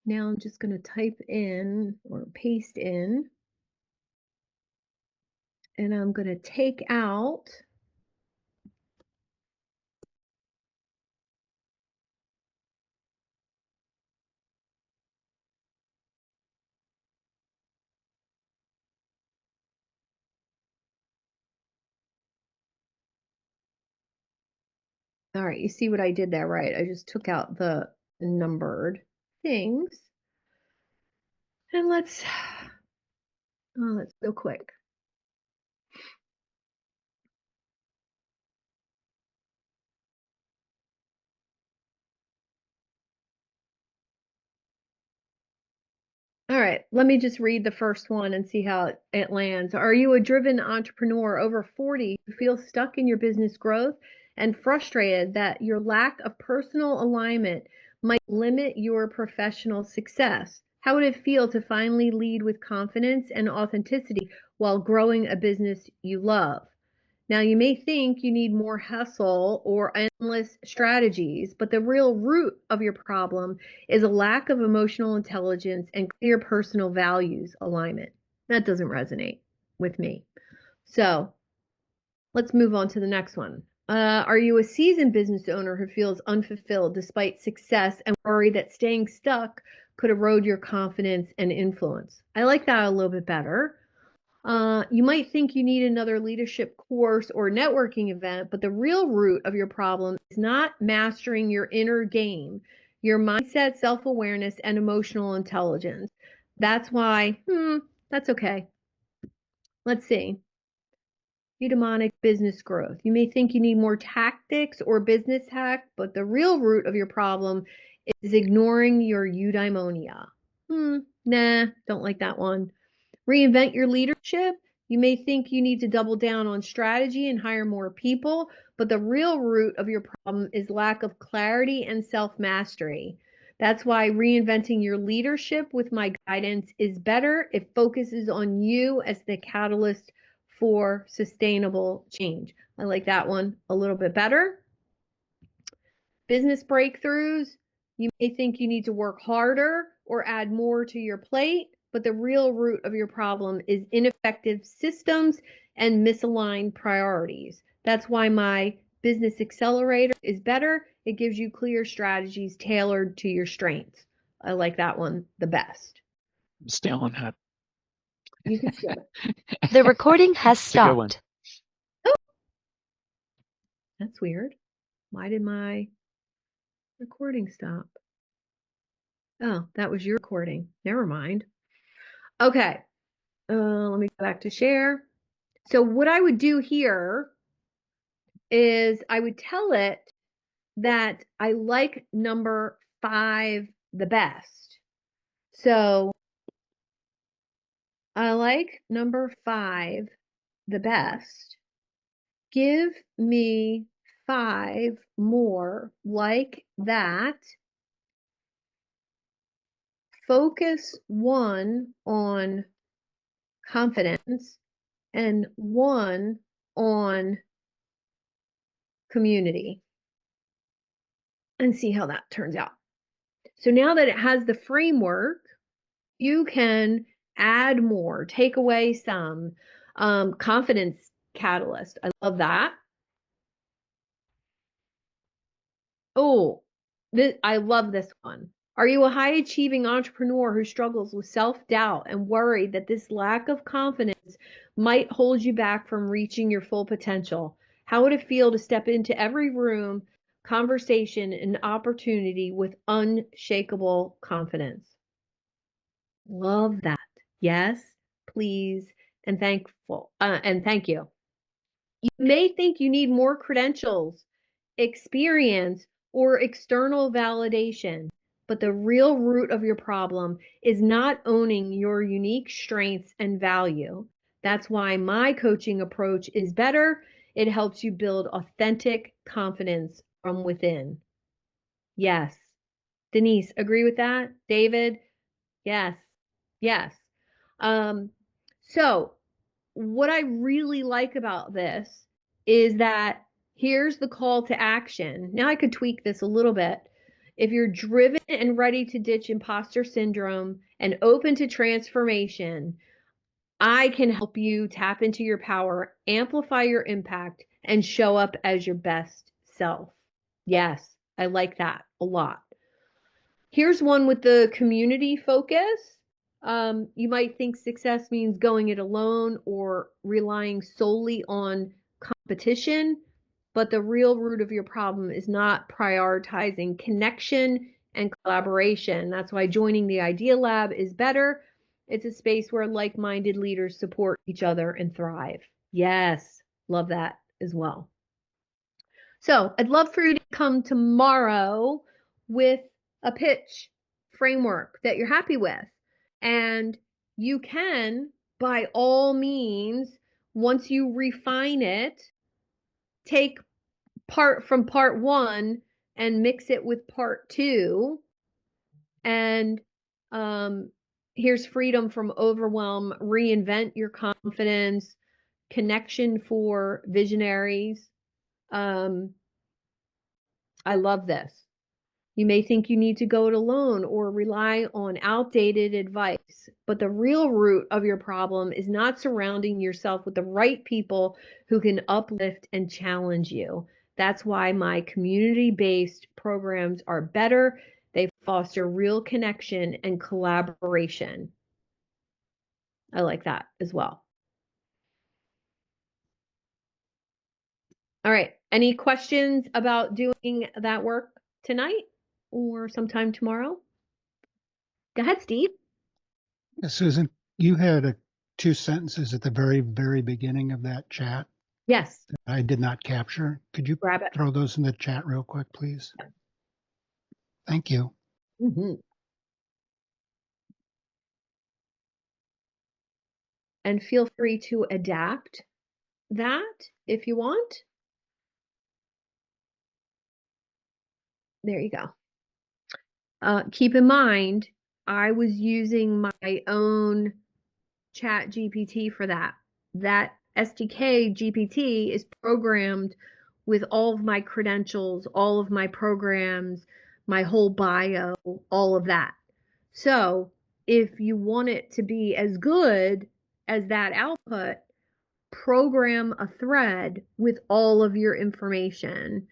Now I'm just going to type in or paste in, and I'm going to take out all right, you see what I did there, right? I just took out the numbered things. And let's go quick. Okay, let me just read the first one and see how it lands. Are you a driven entrepreneur over 40 who feels stuck in your business growth and frustrated that your lack of personal alignment might limit your professional success? How would it feel to finally lead with confidence and authenticity while growing a business you love? Now, you may think you need more hustle or endless strategies, but the real root of your problem is a lack of emotional intelligence and clear personal values alignment. That doesn't resonate with me. So let's move on to the next one. Are you a seasoned business owner who feels unfulfilled despite success and worry that staying stuck could erode your confidence and influence? I like that a little bit better. You might think you need another leadership course or networking event, but the real root of your problem is not mastering your inner game, your mindset, self-awareness, and emotional intelligence. That's why, that's okay. Let's see. Eudaimonic business growth. You may think you need more tactics or business hack, but the real root of your problem is ignoring your eudaimonia. Nah, don't like that one. Reinvent your leadership. You may think you need to double down on strategy and hire more people, but the real root of your problem is lack of clarity and self-mastery. That's why reinventing your leadership with my guidance is better. It focuses on you as the catalyst for sustainable change. I like that one a little bit better. Business breakthroughs. You may think you need to work harder or add more to your plate, but the real root of your problem is ineffective systems and misaligned priorities. That's why my business accelerator is better. It gives you clear strategies tailored to your strengths. I like that one the best. I'm stealing that. You can steal it. The recording has It's a good one. stopped. That's weird. Why did my recording stop? Oh, that was your recording. Never mind. Okay. Let me go back to share. So what I would do here is I would tell it that I like number 5 the best. So I like number 5 the best. Give me 5 more like that. Focus 1 on confidence and 1 on community, and see how that turns out. So now that it has the framework, you can add more, take away some. Confidence catalyst. I love that. Oh, I love this one. Are you a high achieving entrepreneur who struggles with self-doubt and worried that this lack of confidence might hold you back from reaching your full potential? How would it feel to step into every room, conversation, and opportunity with unshakable confidence? Love that. Yes, please, and thankful, and thank you. You may think you need more credentials, experience, or external validation, but the real root of your problem is not owning your unique strengths and value. That's why my coaching approach is better. It helps you build authentic confidence from within. Yes. Denise, agree with that? David? Yes. Yes. So what I really like about this is that here's the call to action. Now I could tweak this a little bit. If you're driven and ready to ditch imposter syndrome and open to transformation, I can help you tap into your power, amplify your impact, and show up as your best self. Yes, I like that a lot. Here's one with the community focus. You might think success means going it alone or relying solely on competition, but the real root of your problem is not prioritizing connection and collaboration. That's why joining the Idea Lab is better. It's a space where like-minded leaders support each other and thrive. Yes, love that as well. So I'd love for you to come tomorrow with a pitch framework that you're happy with. And you can, by all means, once you refine it, take part from part 1 and mix it with part 2. And here's freedom from overwhelm, reinvent your confidence, connection for visionaries. I love this. You may think you need to go it alone or rely on outdated advice, but the real root of your problem is not surrounding yourself with the right people who can uplift and challenge you. That's why my community-based programs are better. They foster real connection and collaboration. I like that as well. All right. Any questions about doing that work tonight or sometime tomorrow? Go ahead, Steve. Susan, you had 2 sentences at the very, very beginning of that chat Yes. that I did not capture. Could you Grab it. throw those in the chat real quick, please? Thank you. And feel free to adapt that if you want. There you go. Keep in mind, I was using my own chat GPT for that. That SDK GPT is programmed with all of my credentials, all of my programs, my whole bio, all of that. So if you want it to be as good as that output, program a thread with all of your information,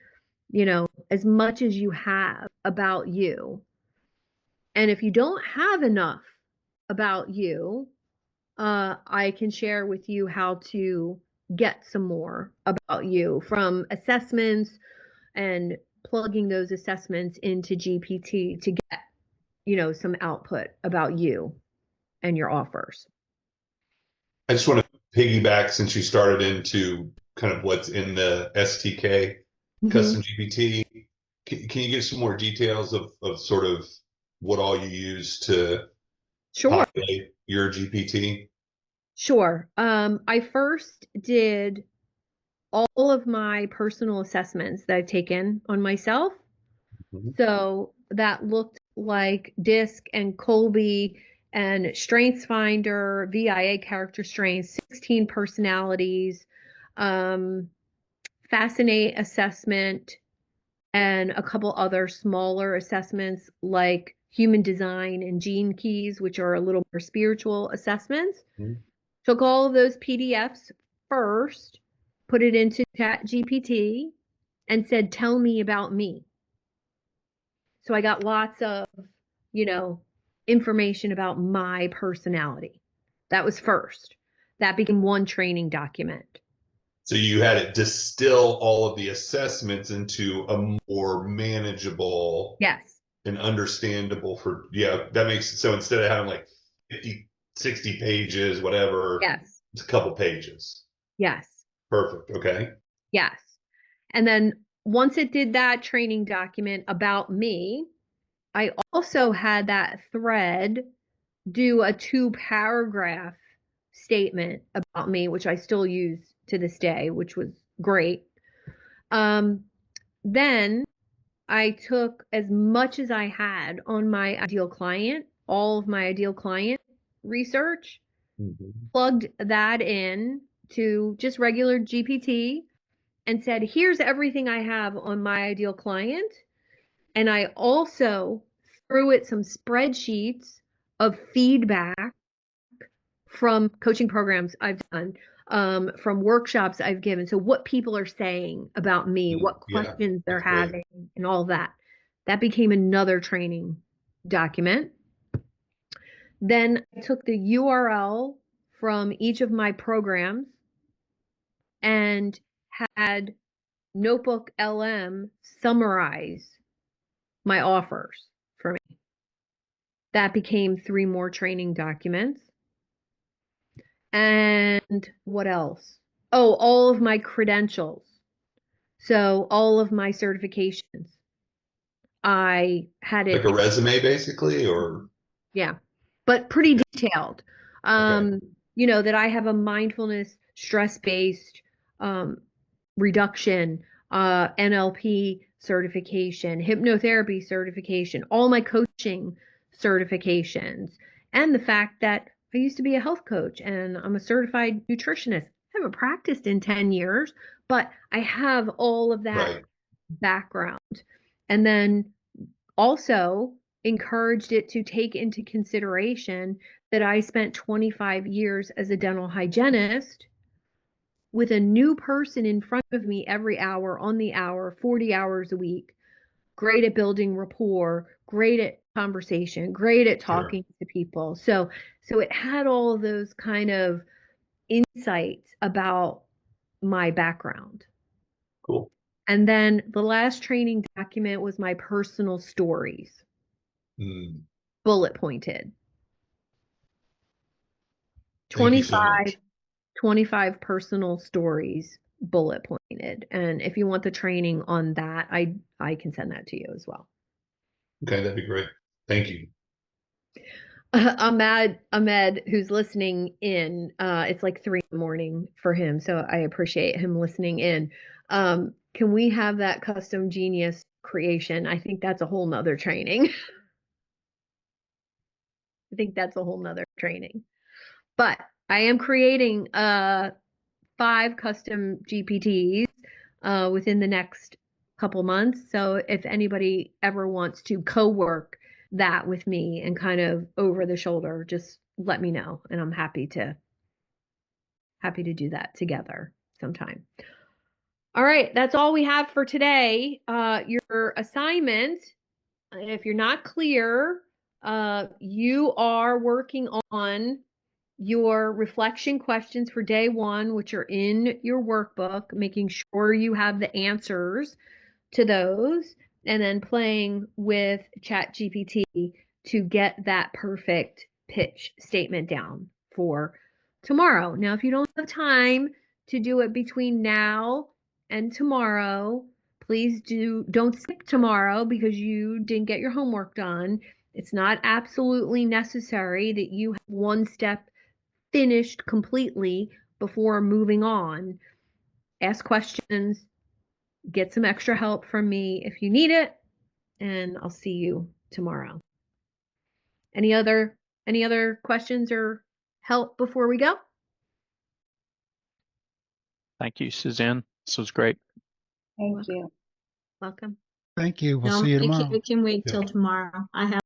as much as you have about you. And if you don't have enough about you, I can share with you how to get some more about you from assessments and plugging those assessments into GPT to get, some output about you and your offers. I just want to piggyback since you started into kind of what's in the STK custom GPT. Can you give some more details of sort of what all you use to populate your GPT? Sure. I first did all of my personal assessments that I've taken on myself. So that looked like DISC and Colby and StrengthsFinder, VIA character strengths, 16 personalities, Fascinate assessment, and a couple other smaller assessments like Human Design and Gene Keys, which are a little more spiritual assessments. Took all of those PDFs first, put it into ChatGPT, and said, tell me about me. So I got lots of, information about my personality. That was first. That became one training document. So you had it distill all of the assessments into a more manageable and understandable that makes it so instead of having like 50, 60 pages, whatever, it's a couple pages. Perfect. Okay. Yes. And then once it did that training document about me, I also had that thread do a 2-paragraph statement about me, which I still use to this day, which was great. Then I took as much as I had on my ideal client, all of my ideal client research, plugged that in to just regular GPT and said, here's everything I have on my ideal client. And I also threw it some spreadsheets of feedback from coaching programs I've done, from workshops I've given. So what people are saying about me, what questions they're having, and all that. That became another training document. Then I took the URL from each of my programs and had Notebook LM summarize my offers for me. That became 3 more training documents. And what else? Oh, all of my credentials. So all of my certifications. I had it like a resume basically, or? Yeah. but pretty detailed. You know, that I have a mindfulness, stress-based reduction, NLP certification, hypnotherapy certification, all my coaching certifications, and the fact that I used to be a health coach and I'm a certified nutritionist. I haven't practiced in 10 years, but I have all of that background. And then also encouraged it to take into consideration that I spent 25 years as a dental hygienist with a new person in front of me every hour, on the hour, 40 hours a week, great at building rapport, great at conversation, great at talking to people. So it had all of those kind of insights about my background. Cool. And then the last training document was my personal stories, bullet pointed. Thank you so much. 25 personal stories, bullet pointed. And if you want the training on that, I can send that to you as well. Okay, that'd be great. Thank you. Ahmed, who's listening in, it's like 3 a.m. for him, so I appreciate him listening in. Can we have that custom genius creation? I think that's a whole nother training. I think that's a whole nother training. But I am creating 5 custom GPTs within the next couple months. So if anybody ever wants to co-work that with me and kind of over the shoulder, just let me know, and I'm happy to do that together sometime. All right, that's all we have for today. Your assignment, if you're not clear, you are working on your reflection questions for day 1, which are in your workbook, making sure you have the answers to those, and then playing with ChatGPT to get that perfect pitch statement down for tomorrow. Now, if you don't have time to do it between now and tomorrow, please don't skip tomorrow because you didn't get your homework done. It's not absolutely necessary that you have one step finished completely before moving on. Ask questions, get some extra help from me if you need it, and I'll see you tomorrow. Any other questions or help before we go? Thank you, Suzanne. This was great. Thank you. Welcome. Thank you. We'll No, see you it tomorrow. can wait till tomorrow. I have